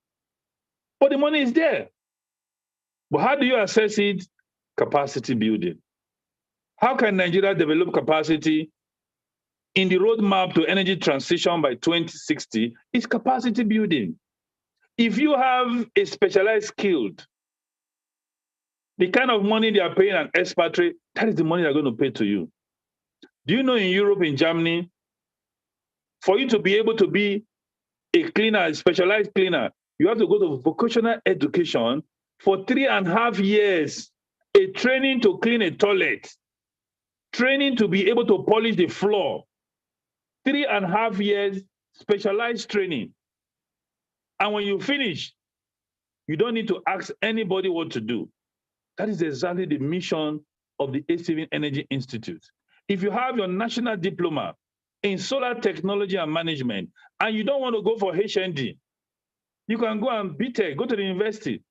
But the money is there. But how do you assess it? Capacity building. How can Nigeria develop capacity in the roadmap to energy transition by 2060? It's capacity building. If you have a specialized skilled, the kind of money they are paying an expatriate, that is the money they're going to pay to you. Do you know in Europe, in Germany, for you to be able to be a cleaner, a specialized cleaner, you have to go to vocational education for 3.5 years, a training to clean a toilet, training to be able to polish the floor, 3.5 years specialized training. And when you finish, you don't need to ask anybody what to do. That is exactly the mission of the HTV Energy Institute. If you have your national diploma in solar technology and management, and you don't want to go for HND, you can go and BTech, go to the university.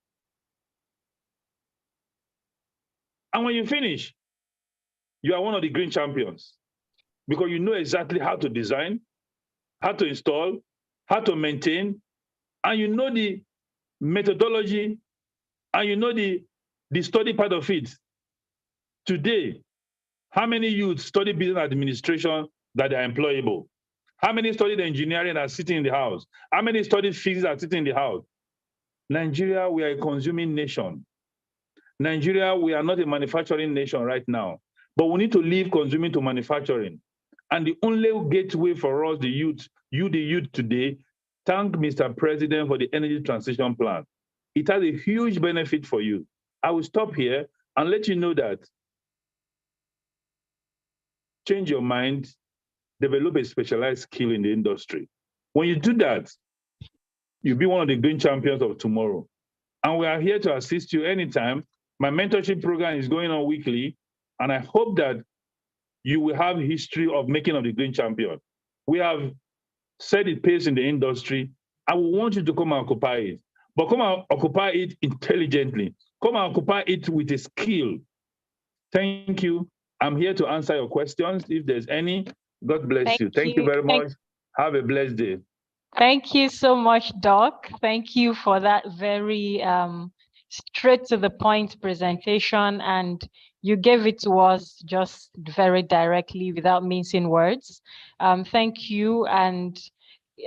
And when you finish, you are one of the green champions because you know exactly how to design, how to install, how to maintain, and you know the methodology, and you know the study part of it. Today, how many youths study business administration that are employable? How many studied engineering are sitting in the house? How many studied physics are sitting in the house? Nigeria, we are a consuming nation. Nigeria, we are not a manufacturing nation right now, but we need to leave consuming to manufacturing. And the only gateway for us, the youth today, thank Mr. President for the energy transition plan. It has a huge benefit for you. I will stop here and let you know that change your mind, develop a specialized skill in the industry. When you do that, you'll be one of the green champions of tomorrow. And we are here to assist you anytime. My mentorship program is going on weekly, and I hope that you will have a history of making of the green champion. We have set it pace in the industry. I will want you to come and occupy it, but come and occupy it intelligently. Come and occupy it with a skill. Thank you. I'm here to answer your questions if there's any. God bless you. Thank you very much. Have a blessed day. Thank you so much, Doc. Thank you for that very straight to the point presentation, and you gave it to us just very directly without mincing words. Thank you. And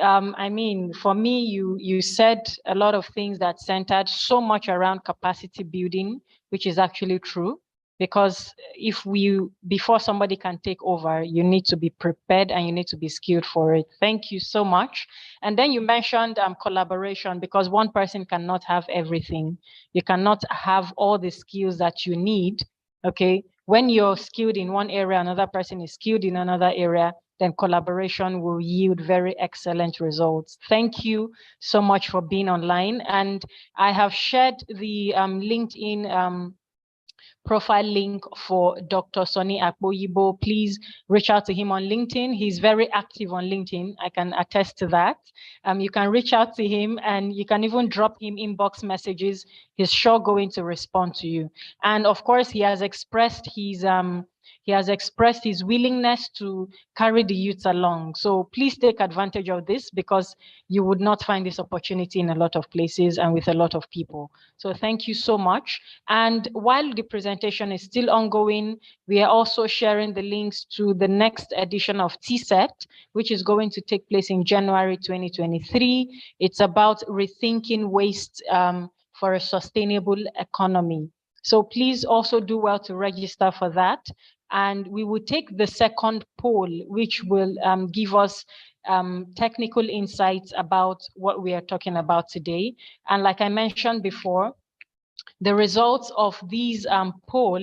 I mean, for me, you said a lot of things that centered so much around capacity building, which is actually true. Because before somebody can take over, you need to be prepared and you need to be skilled for it. Thank you so much. And then you mentioned collaboration, because one person cannot have everything. You cannot have all the skills that you need, okay? When you're skilled in one area, another person is skilled in another area, then collaboration will yield very excellent results. Thank you so much for being online. And I have shared the LinkedIn profile link for Dr. Sonny Akpoyibo. Please reach out to him on LinkedIn. He's very active on LinkedIn. I can attest to that. You can reach out to him and you can even drop him inbox messages. He's sure going to respond to you. And of course, he has expressed his willingness to carry the youth along. So please take advantage of this, because you would not find this opportunity in a lot of places and with a lot of people. So thank you so much. And while the presentation is still ongoing, we are also sharing the links to the next edition of TSET, which is going to take place in January 2023. It's about rethinking waste for a sustainable economy. So please also do well to register for that. And we will take the second poll, which will give us technical insights about what we are talking about today. And like I mentioned before, the results of these poll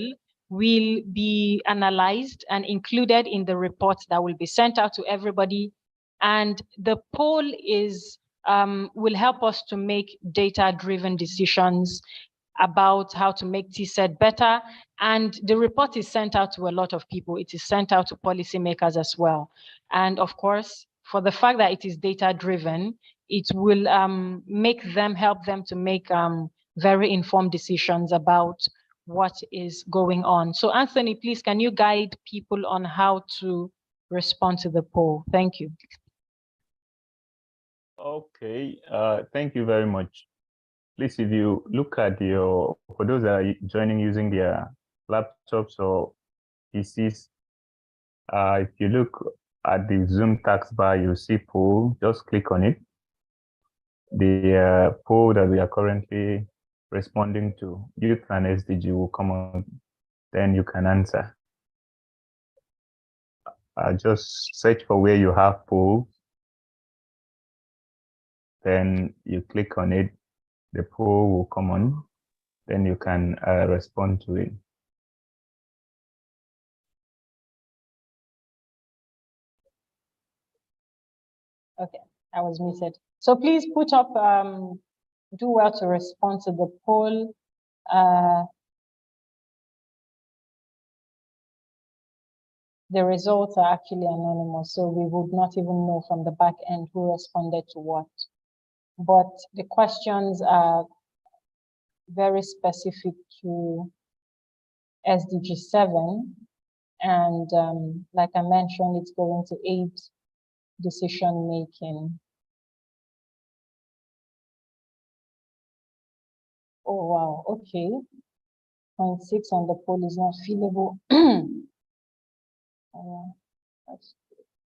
will be analyzed and included in the report that will be sent out to everybody. And the poll will help us to make data-driven decisions about how to make TSET better. And the report is sent out to a lot of people. It is sent out to policymakers as well. And of course, for the fact that it is data-driven, it will help them to make very informed decisions about what is going on. So Anthony, please, can you guide people on how to respond to the poll? Thank you. Okay, thank you very much. Please, if you look at for those that are joining using their laptops or PCs, if you look at the Zoom taskbar, you'll see poll, just click on it. The poll that we are currently responding to, youth and SDG, will come on, then you can answer. Just search for where you have poll, then you click on it, the poll will come on, then you can respond to it. Okay, I was muted. So please put up, do well to respond to the poll. The results are actually anonymous, so we would not even know from the back end who responded to what. But the questions are very specific to SDG 7. And like I mentioned, it's going to aid decision making. Oh, wow, okay. 0.6 on the poll is not fillable.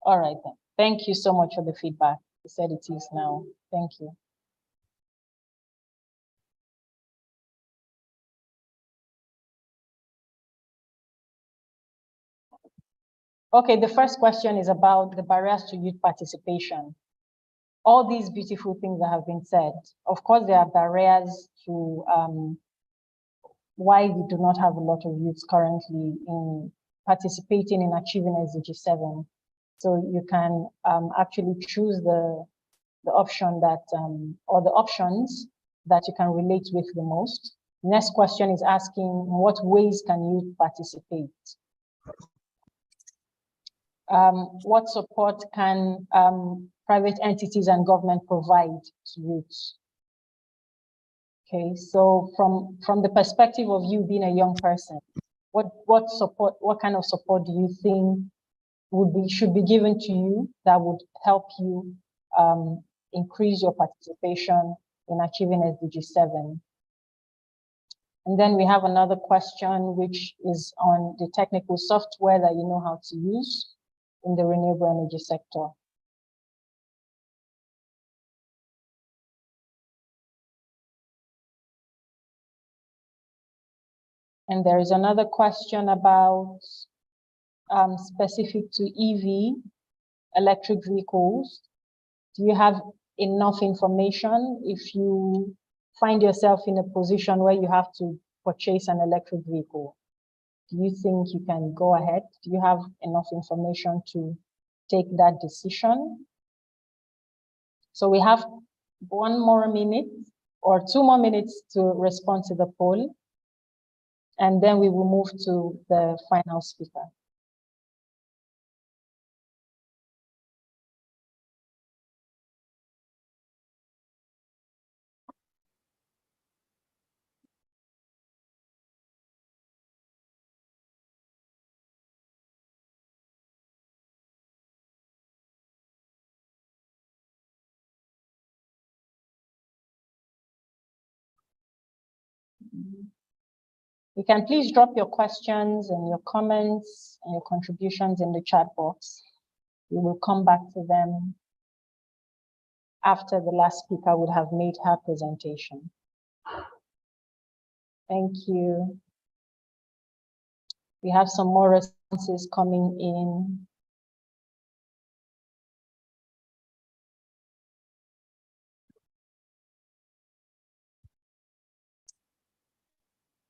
All right then. Thank you so much for the feedback. You said it is now. Thank you. Okay, the first question is about the barriers to youth participation. All these beautiful things that have been said, of course, there are barriers to why we do not have a lot of youths currently in participating in achieving SDG 7. So you can actually choose the option that, or the options that you can relate with the most. Next question is asking, what ways can youth participate? What support can private entities and government provide to youth? Okay, so from the perspective of you being a young person, what kind of support do you think should be given to you that would help you increase your participation in achieving SDG 7? And then we have another question, which is on the technical software that you know how to use in the renewable energy sector. And there is another question about specific to EV, electric vehicles. Do you have enough information if you find yourself in a position where you have to purchase an electric vehicle? Do you think you can go ahead? Do you have enough information to take that decision? So we have 1 more minute or 2 more minutes to respond to the poll. And then we will move to the final speaker. You can please drop your questions and your comments and your contributions in the chat box. We will come back to them after the last speaker would have made her presentation. Thank you. We have some more responses coming in.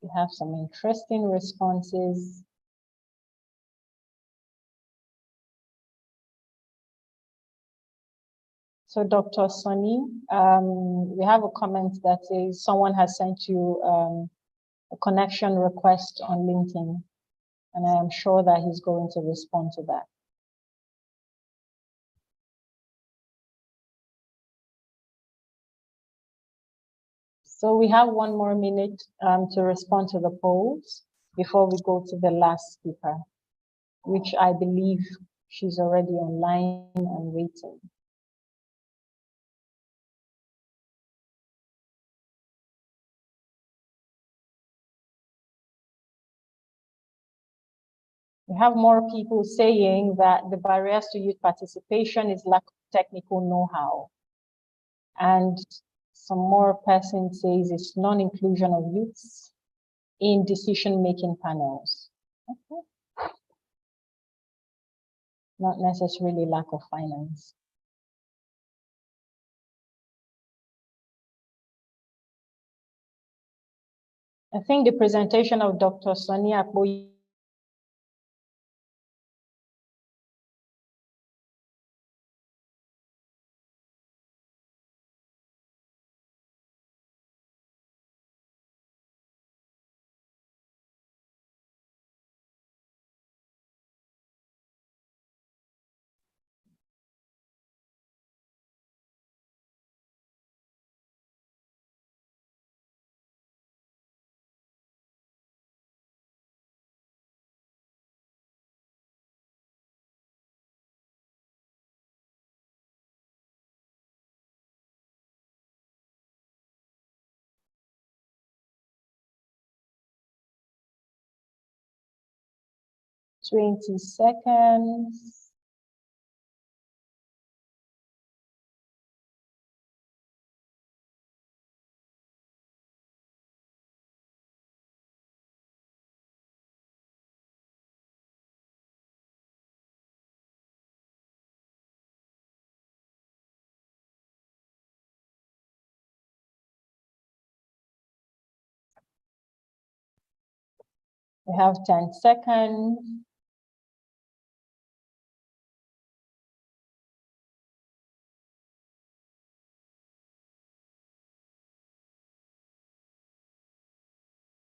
We have some interesting responses. So Dr. Sonny, we have a comment that says someone has sent you a connection request on LinkedIn, and I am sure that he's going to respond to that. So we have 1 more minute to respond to the polls before we go to the last speaker, which I believe she's already online and waiting. We have more people saying that the barriers to youth participation is lack of technical know-how. And some more person says it's non-inclusion of youths in decision-making panels. Okay. Not necessarily lack of finance. I think the presentation of Dr. Sonia Akboyi (20 seconds). We have 10 seconds.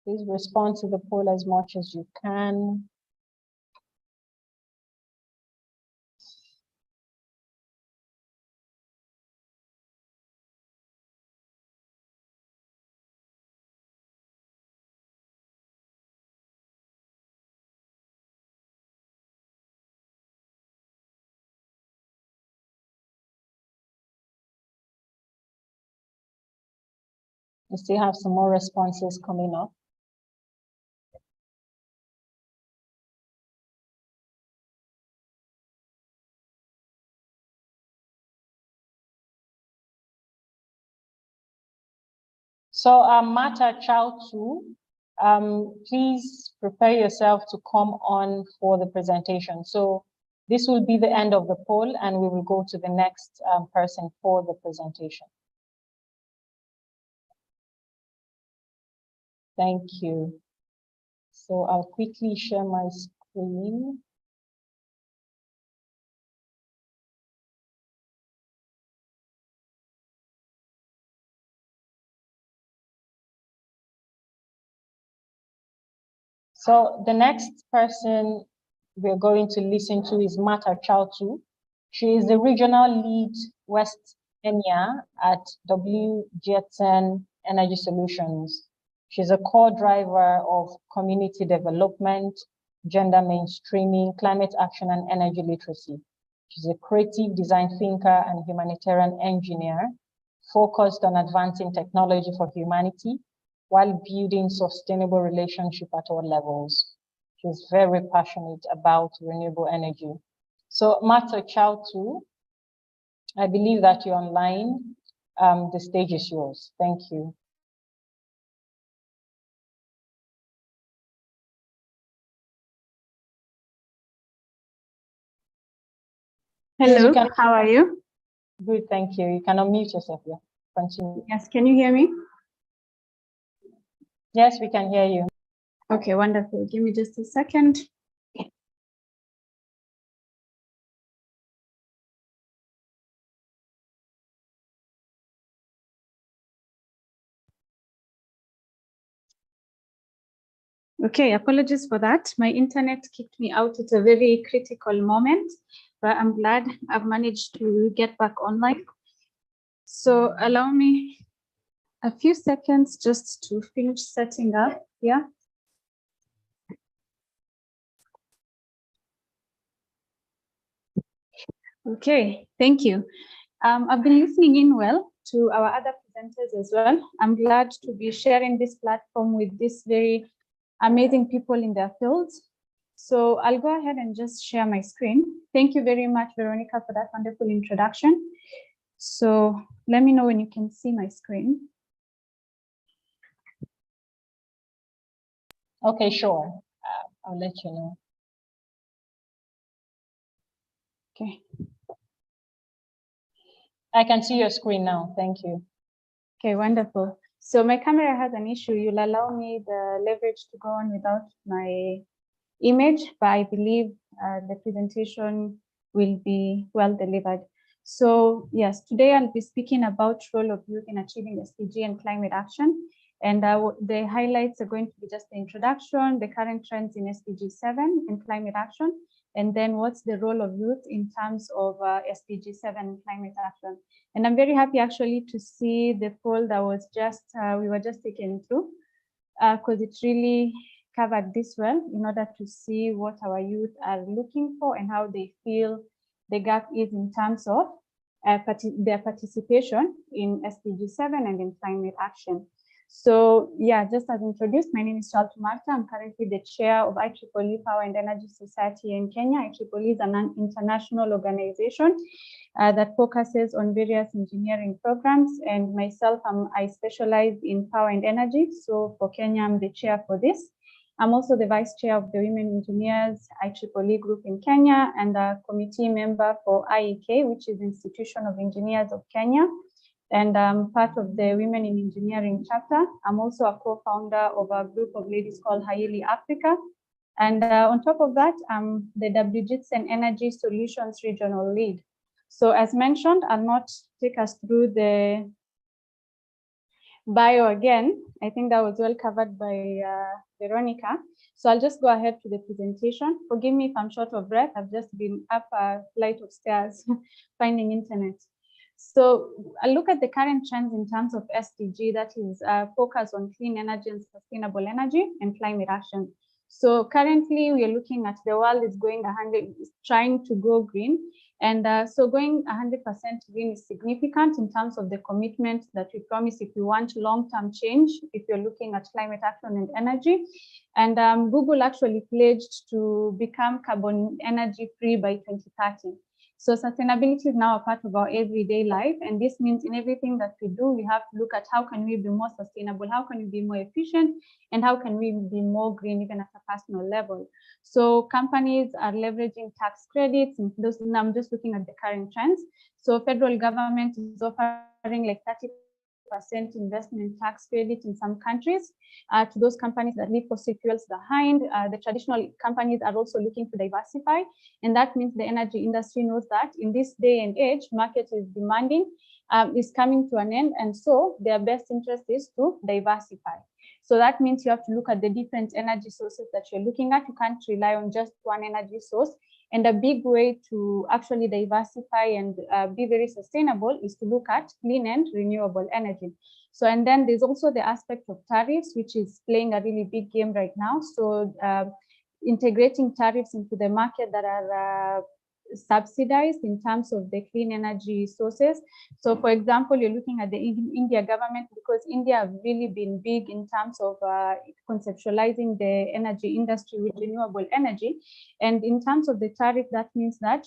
Please respond to the poll as much as you can. We still have some more responses coming up. So Mata Chow Tu, please prepare yourself to come on for the presentation. So this will be the end of the poll and we will go to the next person for the presentation. Thank you. So I'll quickly share my screen. So the next person we're going to listen to is Mata Chow Tu. She is the regional lead West Kenya at WGTN Energy Solutions. She's a core driver of community development, gender mainstreaming, climate action, and energy literacy. She's a creative design thinker and humanitarian engineer focused on advancing technology for humanity while building sustainable relationship at all levels. She's very passionate about renewable energy. So Mata Chow Tu, I believe that you're online. The stage is yours. Thank you. Hello, how are you? Good, thank you. You can unmute yourself, yeah. Continue. Yes, can you hear me? Yes, we can hear you. Okay, wonderful. Give me just a second. Okay, apologies for that. My internet kicked me out at a very critical moment, but I'm glad I've managed to get back online. So allow me a few seconds just to finish setting up here. Okay, thank you. I've been listening in well to our other presenters as well. I'm glad to be sharing this platform with these very amazing people in their fields. So I'll go ahead and just share my screen. Thank you very much, Veronica, for that wonderful introduction. So let me know when you can see my screen. Okay, sure. I'll let you know. Okay. I can see your screen now. Thank you. Okay, wonderful. So my camera has an issue. You'll allow me the leverage to go on without my image, but I believe the presentation will be well delivered. So yes, today I'll be speaking about role of youth in achieving SDG and climate action. And the highlights are going to be just the introduction, the current trends in SDG 7 and climate action, and then what's the role of youth in terms of SDG 7 and climate action. And I'm very happy actually to see the poll that was just, we were just taken through, because it really covered this well in order to see what our youth are looking for and how they feel the gap is in terms of their participation in SDG 7 and in climate action. So yeah, just as introduced, my name is Charles Marta. I'm currently the chair of IEEE Power and Energy Society in Kenya. IEEE is an international organization that focuses on various engineering programs, and myself, I specialize in power and energy. So for Kenya, I'm the chair for this. I'm also the vice chair of the Women Engineers IEEE group in Kenya and a committee member for IEK, which is Institution of Engineers of Kenya. and I'm part of the Women in Engineering chapter. I'm also a co-founder of a group of ladies called Haili Africa. And on top of that, I'm the WGITS and Energy Solutions Regional Lead. So as mentioned, I'll not take us through the bio again. I think that was well covered by Veronica. So I'll just go ahead to the presentation. Forgive me if I'm short of breath. I've just been up a flight of stairs finding internet. So I look at the current trends in terms of SDG, that is focus on clean energy and sustainable energy and climate action. So currently we are looking at the world is going 100, trying to go green. And so going 100% green is significant in terms of the commitment that we promise if we want long-term change, if you're looking at climate action and energy. And Google actually pledged to become carbon energy free by 2030. So sustainability is now a part of our everyday life. And this means in everything that we do, we have to look at how can we be more sustainable, how can we be more efficient, and how can we be more green even at a personal level. So companies are leveraging tax credits. And those, I'm just looking at the current trends. So federal government is offering like 30% investment tax credit in some countries to those companies that leave fossil fuels behind. The traditional companies are also looking to diversify. And that means the energy industry knows that in this day and age, market is demanding, is coming to an end. And so their best interest is to diversify. So that means you have to look at the different energy sources that you're looking at. You can't rely on just one energy source. And a big way to actually diversify and be very sustainable is to look at clean and renewable energy. So, and then there's also the aspect of tariffs, which is playing a really big game right now. So integrating tariffs into the market that are subsidized in terms of the clean energy sources. So for example, you're looking at the India government, because India have really been big in terms of conceptualizing the energy industry with renewable energy. And in terms of the tariff, that means that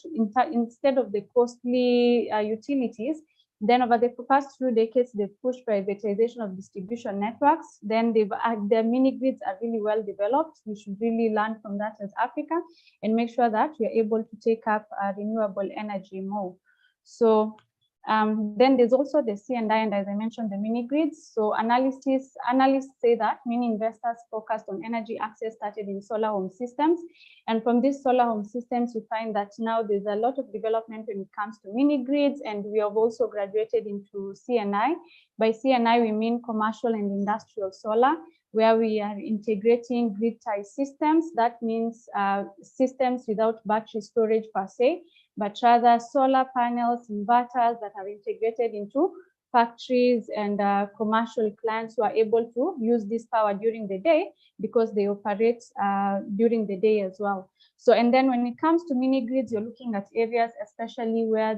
instead of the costly utilities, then over the past few decades, they've pushed privatization of distribution networks. Then their mini grids are really well developed. We should really learn from that as Africa and make sure that we are able to take up renewable energy more. So then there's also the C&I, and as I mentioned, the mini grids. So analysts say that many investors focused on energy access started in solar home systems. And from these solar home systems, we find that now there's a lot of development when it comes to mini grids, and we have also graduated into C&I. By C&I, we mean commercial and industrial solar, where we are integrating grid-tie systems. That means systems without battery storage per se, but rather solar panels, inverters that are integrated into factories and commercial clients who are able to use this power during the day because they operate during the day as well. So, and then when it comes to mini grids, you're looking at areas, especially where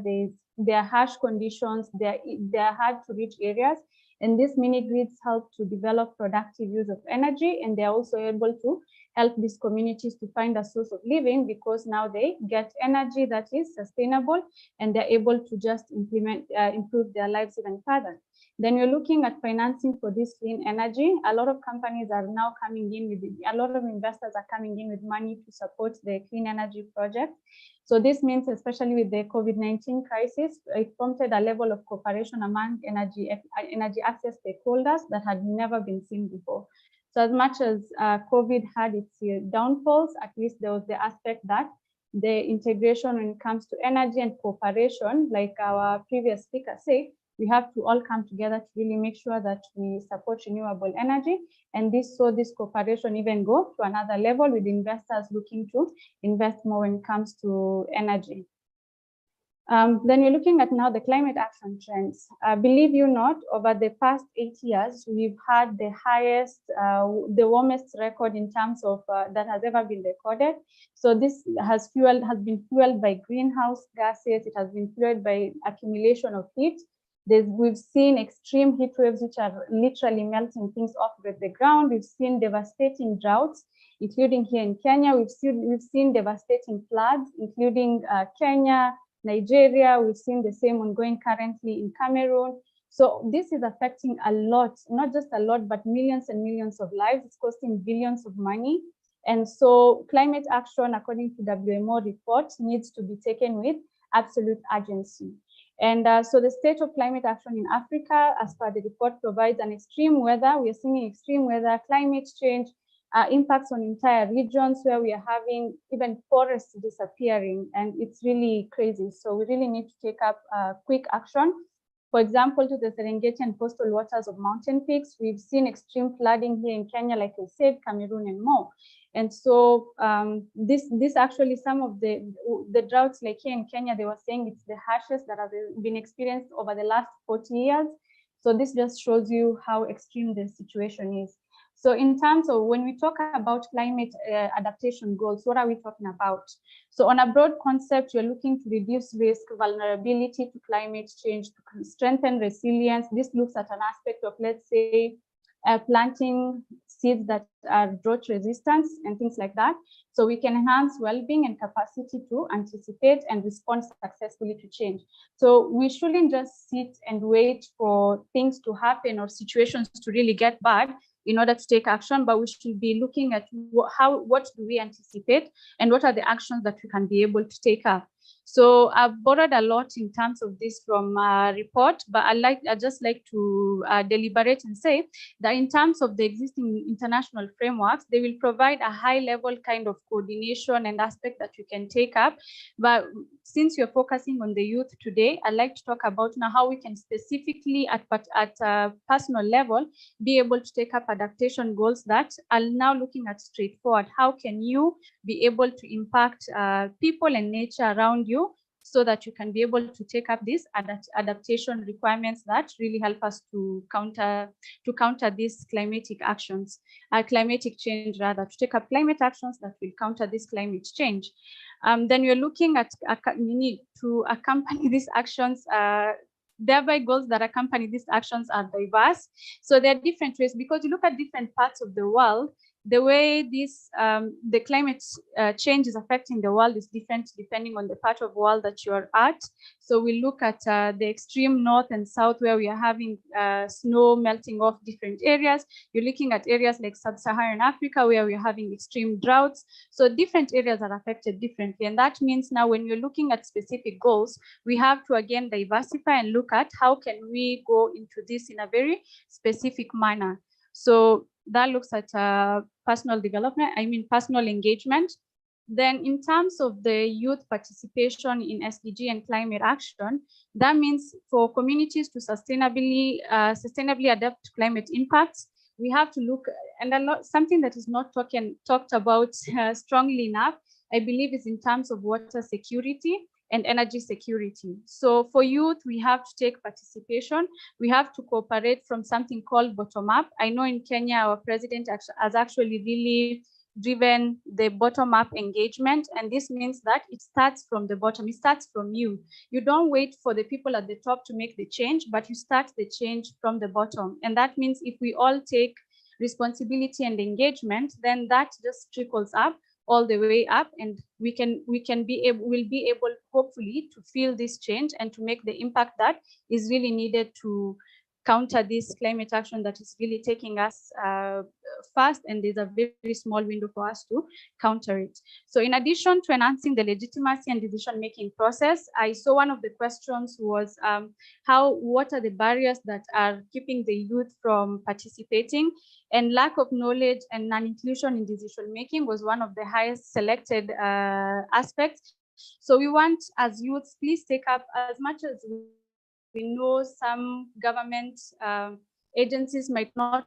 there are harsh conditions, they're hard to reach areas. And these mini grids help to develop productive use of energy, and they're also able to help these communities to find a source of living, because now they get energy that is sustainable and they're able to just improve their lives even further. Then you're looking at financing for this clean energy. A lot of companies are now coming in with, a lot of investors are coming in with money to support the clean energy project. So this means, especially with the COVID-19 crisis, it prompted a level of cooperation among energy access stakeholders that had never been seen before. So as much as COVID had its downfalls, at least there was the aspect that the integration when it comes to energy and cooperation, like our previous speaker said, we have to all come together to really make sure that we support renewable energy. And this cooperation even go to another level with investors looking to invest more when it comes to energy. Then you're looking at now the climate action trends. Believe you not, over the past 8 years, we've had the highest, the warmest record in terms of that has ever been recorded. So this has been fueled by greenhouse gases. It has been fueled by accumulation of heat. We've seen extreme heat waves, which are literally melting things off with the ground. We've seen devastating droughts, including here in Kenya. We've seen devastating floods, including Kenya, Nigeria. We've seen the same ongoing currently in Cameroon. So this is affecting a lot, not just a lot, but millions and millions of lives. It's costing billions of money. And so climate action, according to WMO report, needs to be taken with absolute urgency. And so the state of climate action in Africa, as per the report, provides an extreme weather. We are seeing extreme weather, climate change, impacts on entire regions where we are having even forests disappearing, and it's really crazy. So we really need to take up quick action. For example, to the Serengeti and coastal waters of mountain peaks, we've seen extreme flooding here in Kenya, like I said, Cameroon and more. And so this actually, some of the droughts like here in Kenya, they were saying it's the harshest that have been experienced over the last 40 years. So this just shows you how extreme the situation is. So in terms of when we talk about climate adaptation goals, what are we talking about? So on a broad concept, you're looking to reduce risk, vulnerability to climate change, to strengthen resilience. This looks at an aspect of, let's say, planting seeds that are drought resistant and things like that. So we can enhance well-being and capacity to anticipate and respond successfully to change. So we shouldn't just sit and wait for things to happen or situations to really get bad in order to take action, but we should be looking at what do we anticipate and what are the actions that we can be able to take up. So I've borrowed a lot in terms of this from a report, but I just like to deliberate and say that in terms of the existing international frameworks, they will provide a high level kind of coordination and aspect that you can take up. But since you're focusing on the youth today, I'd like to talk about now how we can specifically at a personal level be able to take up adaptation goals that are now looking at straightforward. How can you be able to impact people and nature around you so that you can be able to take up these adaptation requirements that really help us to counter these climatic actions, climatic change rather, to take up climate actions that will counter this climate change. Then you're looking at you need to accompany these actions. Thereby goals that accompany these actions are diverse. So there are different ways, because you look at different parts of the world, the way this the climate change is affecting the world is different depending on the part of the world that you're at. So we look at the extreme north and south, where we are having snow melting off different areas. You're looking at areas like sub-Saharan Africa, where we're having extreme droughts. So different areas are affected differently. And that means now when you're looking at specific goals, we have to again diversify and look at how can we go into this in a very specific manner. So that looks at personal development, personal engagement. Then in terms of the youth participation in SDG and climate action, that means for communities to sustainably adapt to climate impacts, we have to look, and something that is not talked about strongly enough, I believe, is in terms of water security and energy security. So for youth, we have to take participation. We have to cooperate from something called bottom up. I know in Kenya, our president has actually really driven the bottom up engagement. And this means that it starts from the bottom. It starts from you. You don't wait for the people at the top to make the change, but you start the change from the bottom. And that means if we all take responsibility and engagement, then that just trickles up all the way up, and we'll be able hopefully to feel this change and to make the impact that is really needed to counter this climate action that is really taking us fast, and there's a very small window for us to counter it. So in addition to enhancing the legitimacy and decision-making process, I saw one of the questions was what are the barriers that are keeping the youth from participating? And lack of knowledge and non-inclusion in decision-making was one of the highest selected aspects. So we want, as youths, please take up as much as we know some government agencies might not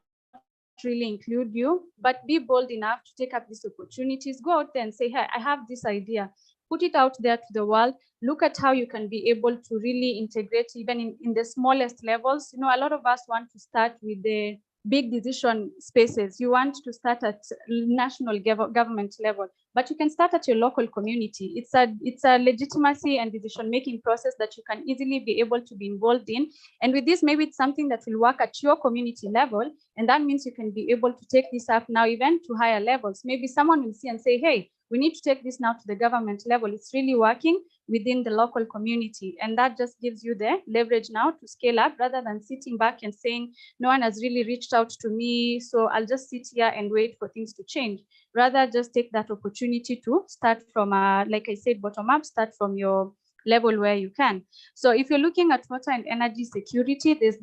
really include you, but be bold enough to take up these opportunities. Go out there and say, hey, I have this idea. Put it out there to the world. Look at how you can be able to really integrate even in the smallest levels. You know, a lot of us want to start with the big decision spaces. You want to start at national government level, but you can start at your local community. It's a legitimacy and decision-making process that you can easily be able to be involved in. And with this, maybe it's something that will work at your community level. And that means you can be able to take this up now even to higher levels. Maybe someone will see and say, hey, we need to take this now to the government level. It's really working within the local community. And that just gives you the leverage now to scale up, rather than sitting back and saying, no one has really reached out to me, so I'll just sit here and wait for things to change. Rather, just take that opportunity to start from, like I said, bottom up, start from your level where you can. So if you're looking at water and energy security, there's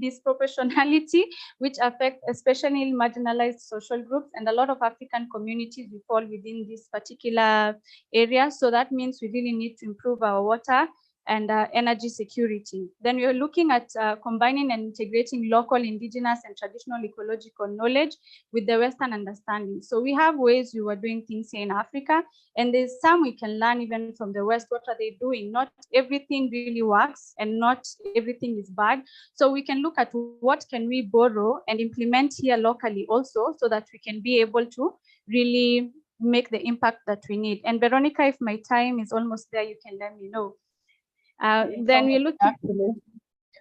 disproportionality, which affects especially marginalized social groups, and a lot of African communities will fall within this particular area. So that means we really need to improve our water and energy security. Then we are looking at combining and integrating local, indigenous, and traditional ecological knowledge with the Western understanding. So we have ways we were doing things here in Africa, and there's some we can learn even from the West. What are they doing? Not everything really works, and not everything is bad. So we can look at what can we borrow and implement here locally also, so that we can be able to really make the impact that we need. And Veronica, if my time is almost there, you can let me know. Then we look at,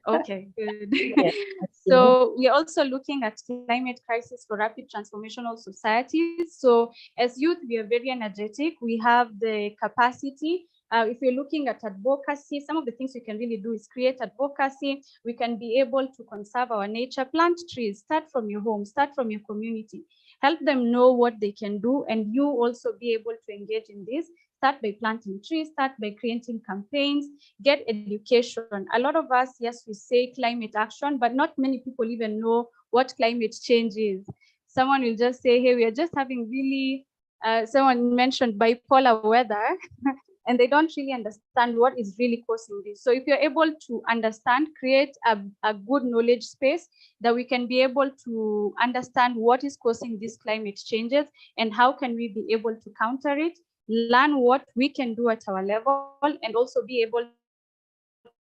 okay, good. So we're also looking at climate crisis for rapid transformational societies. So as youth, we are very energetic. We have the capacity. If you're looking at advocacy, some of the things we can really do is create advocacy. We can be able to conserve our nature, plant trees, start from your home, start from your community, help them know what they can do, and you also be able to engage in this. Start by planting trees, start by creating campaigns, get education. A lot of us, yes, we say climate action, but not many people even know what climate change is. Someone will just say, hey, we are just having really, someone mentioned bipolar weather, and they don't really understand what is really causing this. So if you're able to understand, create a good knowledge space that we can be able to understand what is causing these climate changes and how can we be able to counter it, learn what we can do at our level, and also be able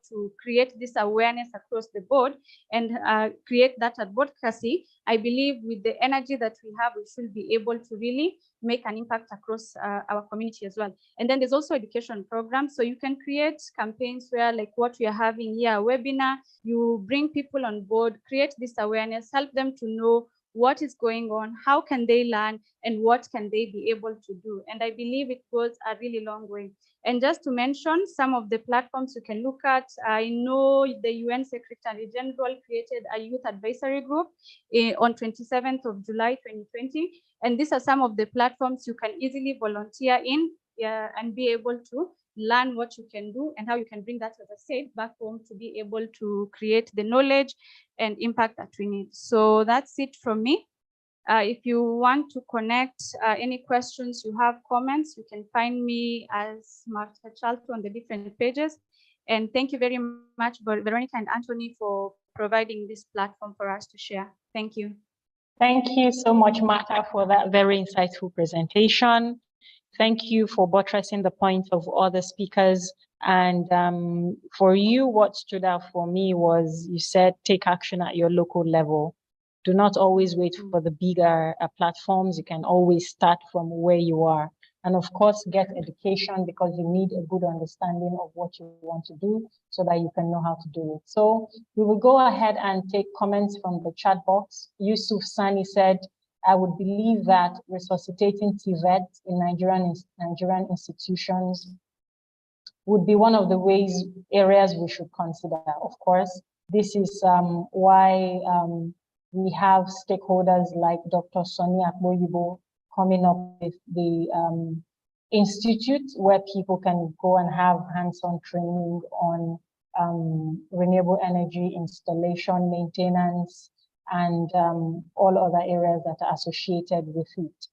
to create this awareness across the board and create that advocacy. I believe with the energy that we have, we should be able to really make an impact across our community as well. And then there's also education programs. So you can create campaigns where, like what we are having here, a webinar, you bring people on board, create this awareness, help them to know what is going on, how can they learn, and what can they be able to do. And I believe it goes a really long way. And just to mention some of the platforms you can look at, I know the UN Secretary General created a youth advisory group on 27th of July 2020. And these are some of the platforms you can easily volunteer in and be able to learn what you can do and how you can bring that, as I said, back home to be able to create the knowledge and impact that we need. So that's it from me. If you want to connect any questions, you have comments, you can find me as Martha Chalto on the different pages. And thank you very much, Veronica and Anthony, for providing this platform for us to share. Thank you. Thank you so much, Martha, for that very insightful presentation. Thank you for buttressing the point of other speakers. And for you, what stood out for me was you said, take action at your local level. Do not always wait for the bigger platforms. You can always start from where you are. And of course, get education, because you need a good understanding of what you want to do so that you can know how to do it. So we will go ahead and take comments from the chat box. Yusuf Sani said, I would believe that resuscitating TVET in Nigerian institutions would be one of the areas we should consider. Of course, this is why we have stakeholders like Dr. Sonny Akboyibo coming up with the institute where people can go and have hands-on training on renewable energy installation, maintenance, and all other areas that are associated with it.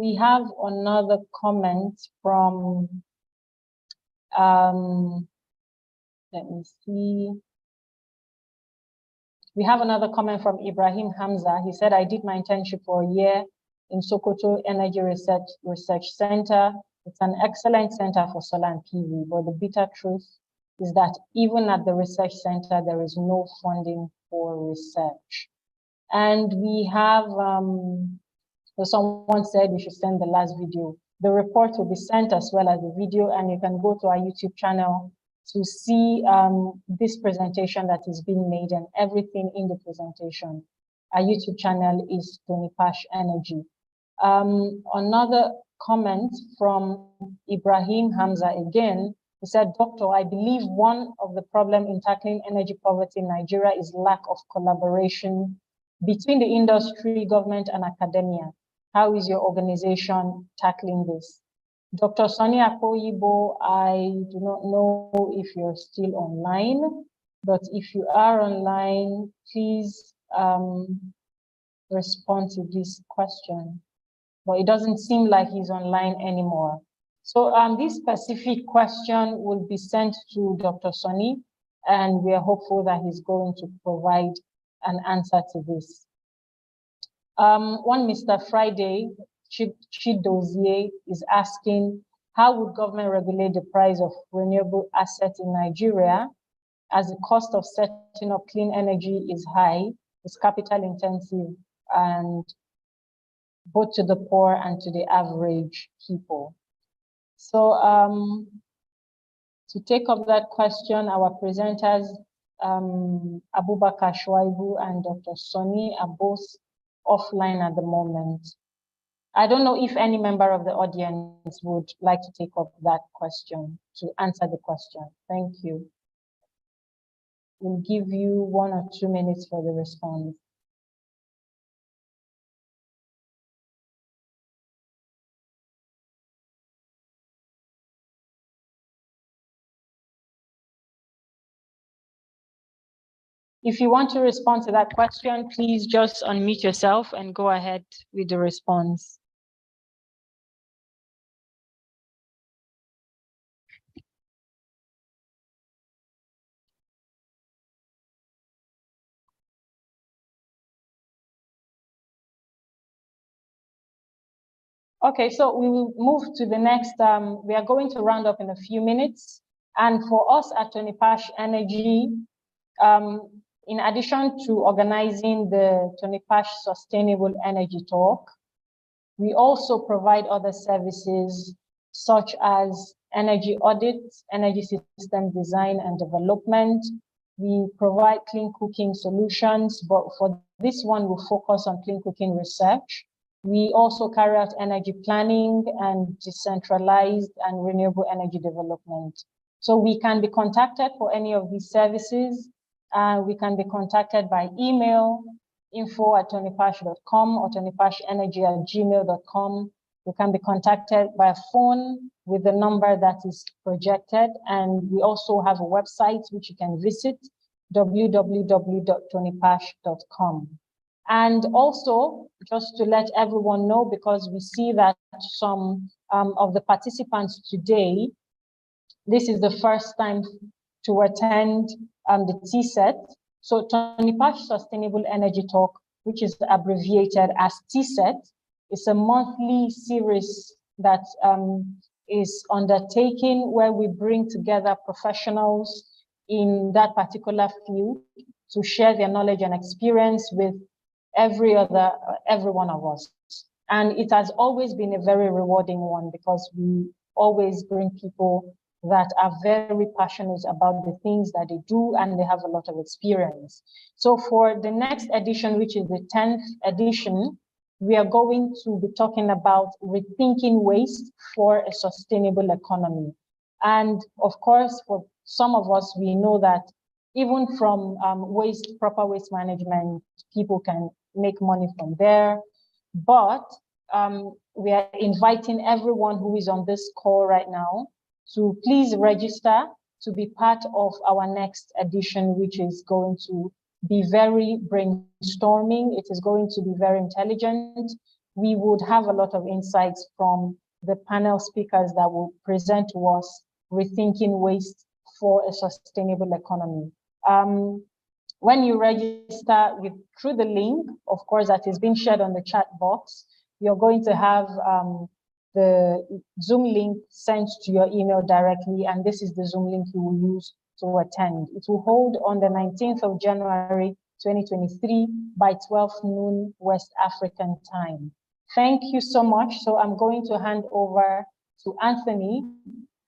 We have another comment from, let me see. We have another comment from Ibrahim Hamza. He said, I did my internship for a year in Sokoto Energy Research Center. It's an excellent center for solar and PV, but the bitter truth is that even at the research center, there is no funding for research. And we have, so someone said we should send the last video. The report will be sent as well as the video, and you can go to our YouTube channel to see this presentation that is being made and everything in the presentation. Our YouTube channel is TONIPASH Energy. Another comment from Ibrahim Hamza again. He said, Doctor, I believe one of the problems in tackling energy poverty in Nigeria is lack of collaboration between the industry, government, and academia. How is your organization tackling this? Dr. Sonny Akoyibo, I do not know if you're still online, but if you are online, please respond to this question. But it doesn't seem like he's online anymore. So this specific question will be sent to Dr. Sonny, and we are hopeful that he's going to provide an answer to this. One Mr. Friday, Chidozie, is asking, how would government regulate the price of renewable assets in Nigeria, as the cost of setting up clean energy is high, it's capital intensive, and both to the poor and to the average people? So to take up that question, our presenters, Abubakar Shuaibu and Dr. Sonny, are both offline at the moment. I don't know if any member of the audience would like to take up that question, to answer the question. Thank you. We'll give you 1 or 2 minutes for the response. If you want to respond to that question, please just unmute yourself and go ahead with the response. Okay, so we will move to the next, we are going to round up in a few minutes. And for us at TONIPASH Energy, in addition to organizing the TONIPASH Sustainable Energy Talk, we also provide other services such as energy audits, energy system design and development. We provide clean cooking solutions, but for this one, we'll focus on clean cooking research. We also carry out energy planning and decentralized and renewable energy development. So we can be contacted for any of these services. We can be contacted by email, info@tonipash.com or tonipashenergy@gmail.com. We can be contacted by phone with the number that is projected. And we also have a website which you can visit, www.tonipash.com. And also, just to let everyone know, because we see that some of the participants today, this is the first time to attend the TSET. So TONIPASH Sustainable Energy Talk, which is abbreviated as TSET, is a monthly series that is undertaken where we bring together professionals in that particular field to share their knowledge and experience with every one of us. And it has always been a very rewarding one because we always bring people that are very passionate about the things that they do and they have a lot of experience. So for the next edition, which is the 10th edition, we are going to be talking about rethinking waste for a sustainable economy. And of course, for some of us, we know that even from proper waste management, people can make money from there. But we are inviting everyone who is on this call right now to please register to be part of our next edition, which is going to be very brainstorming. It is going to be very intelligent. We would have a lot of insights from the panel speakers that will present to us rethinking waste for a sustainable economy. When you register through the link, of course, that is being shared on the chat box, you're going to have the Zoom link sent to your email directly, and this is the Zoom link you will use to attend. It will hold on the 19th of January, 2023 by 12 noon West African time. Thank you so much. So I'm going to hand over to Anthony.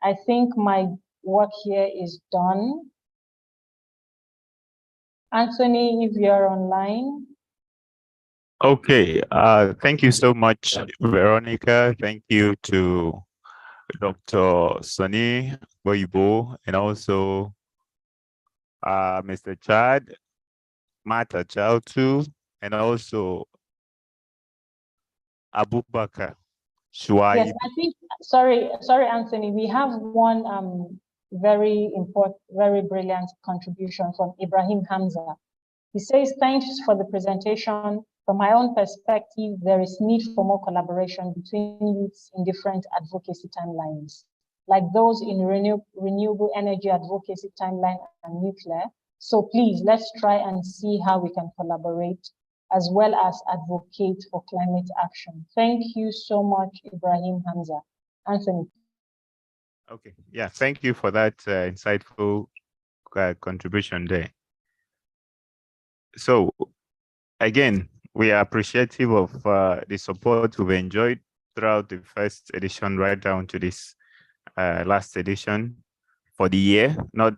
I think my work here is done. Anthony, if you're online. Okay, thank you so much, Veronica. Thank you to Dr. Sonny Boyibo and also Mr. Chad, Mata Chaltu, and also Abubakar Shuaibu. Yes, Sorry, Anthony. We have one very important, very brilliant contribution from Ibrahim Hamza. He says, thanks for the presentation. From my own perspective, there is need for more collaboration between youths in different advocacy timelines, like those in renewable energy advocacy timeline and nuclear. So please, let's try and see how we can collaborate as well as advocate for climate action. Thank you so much, Ibrahim Hamza. Anthony. Okay, yeah, thank you for that insightful contribution there. So again, we are appreciative of the support we've enjoyed throughout the first edition right down to this last edition for the year, not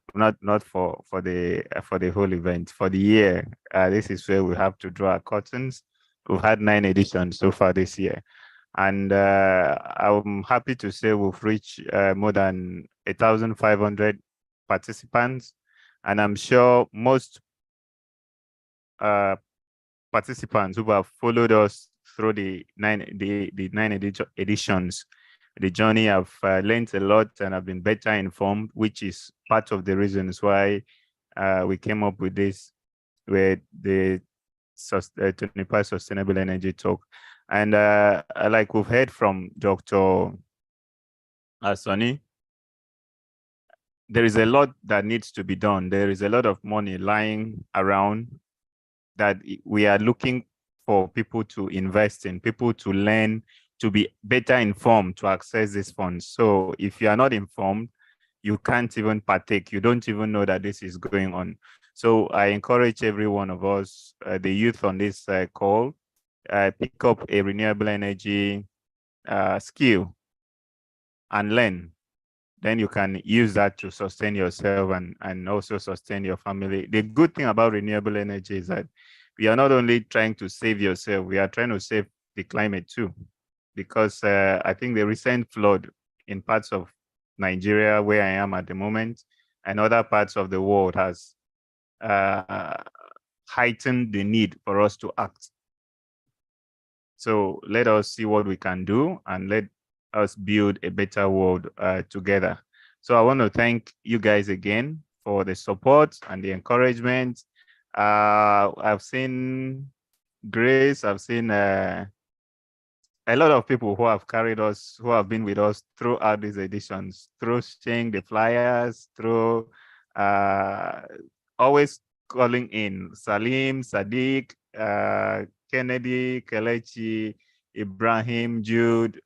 for the whole event, for the year. This is where we have to draw our curtains. We've had 9 editions so far this year. And I'm happy to say we've reached more than 1,500 participants. And I'm sure most participants who have followed us through the nine editions, the journey have learned a lot and have been better informed, which is part of the reasons why we came up with this, with the TONIPASH Sustainable Energy Talk. And like we've heard from Dr. Sonny, there is a lot that needs to be done. There is a lot of money lying around that we are looking for people to invest in, people to learn, to be better informed to access these funds. So if you are not informed, you can't even partake. You don't even know that this is going on. So I encourage every one of us, the youth on this call, pick up a renewable energy skill and learn. Then you can use that to sustain yourself and also sustain your family. The good thing about renewable energy is that we are not only trying to save yourself, we are trying to save the climate too. Because I think the recent flood in parts of Nigeria, where I am at the moment, and other parts of the world has heightened the need for us to act. So let us see what we can do and let us build a better world together. So I want to thank you guys again for the support and the encouragement. I've seen Grace, I've seen a lot of people who have carried us, who have been with us throughout these editions, through sharing the flyers, through always calling in Salim, Sadiq, Kennedy, Kelechi, Ibrahim, Jude,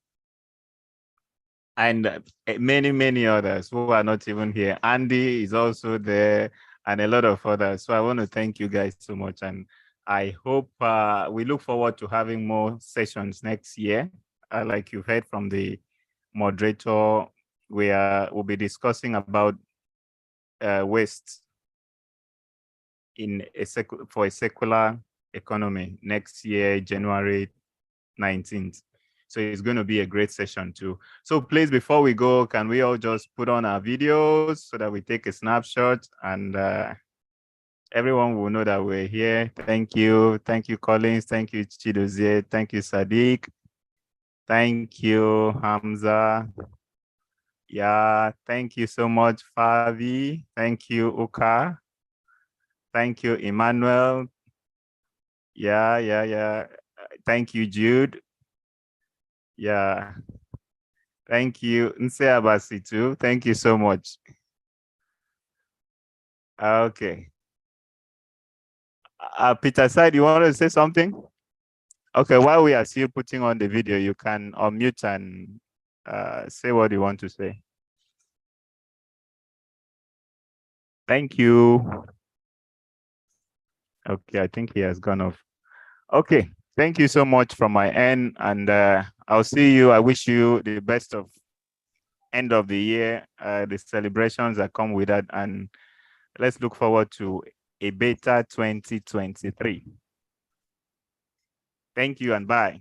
and many others who are not even here. Andy is also there, and a lot of others. So I want to thank you guys so much, and I hope we look forward to having more sessions next year. Like you've heard from the moderator, we'll be discussing about waste for a circular economy next year, January 19th. So it's going to be a great session too. So please, before we go, can we all just put on our videos so that we take a snapshot and everyone will know that we're here. Thank you. Thank you, Collins. Thank you, Chidozie. Thank you, Sadiq. Thank you, Hamza. Yeah, thank you so much, Favi. Thank you, Uka. Thank you, Emmanuel. Yeah. Thank you, Jude. Yeah. Thank you, Nse Abasi too. Thank you so much. Okay. Peter Side, you want to say something? Okay, while we are still putting on the video, you can unmute and say what you want to say. Thank you. Okay, I think he has gone off. Okay, thank you so much from my end, and I'll see you. I wish you the best of end of the year, the celebrations that come with that, and let's look forward to a better 2023. Thank you and bye.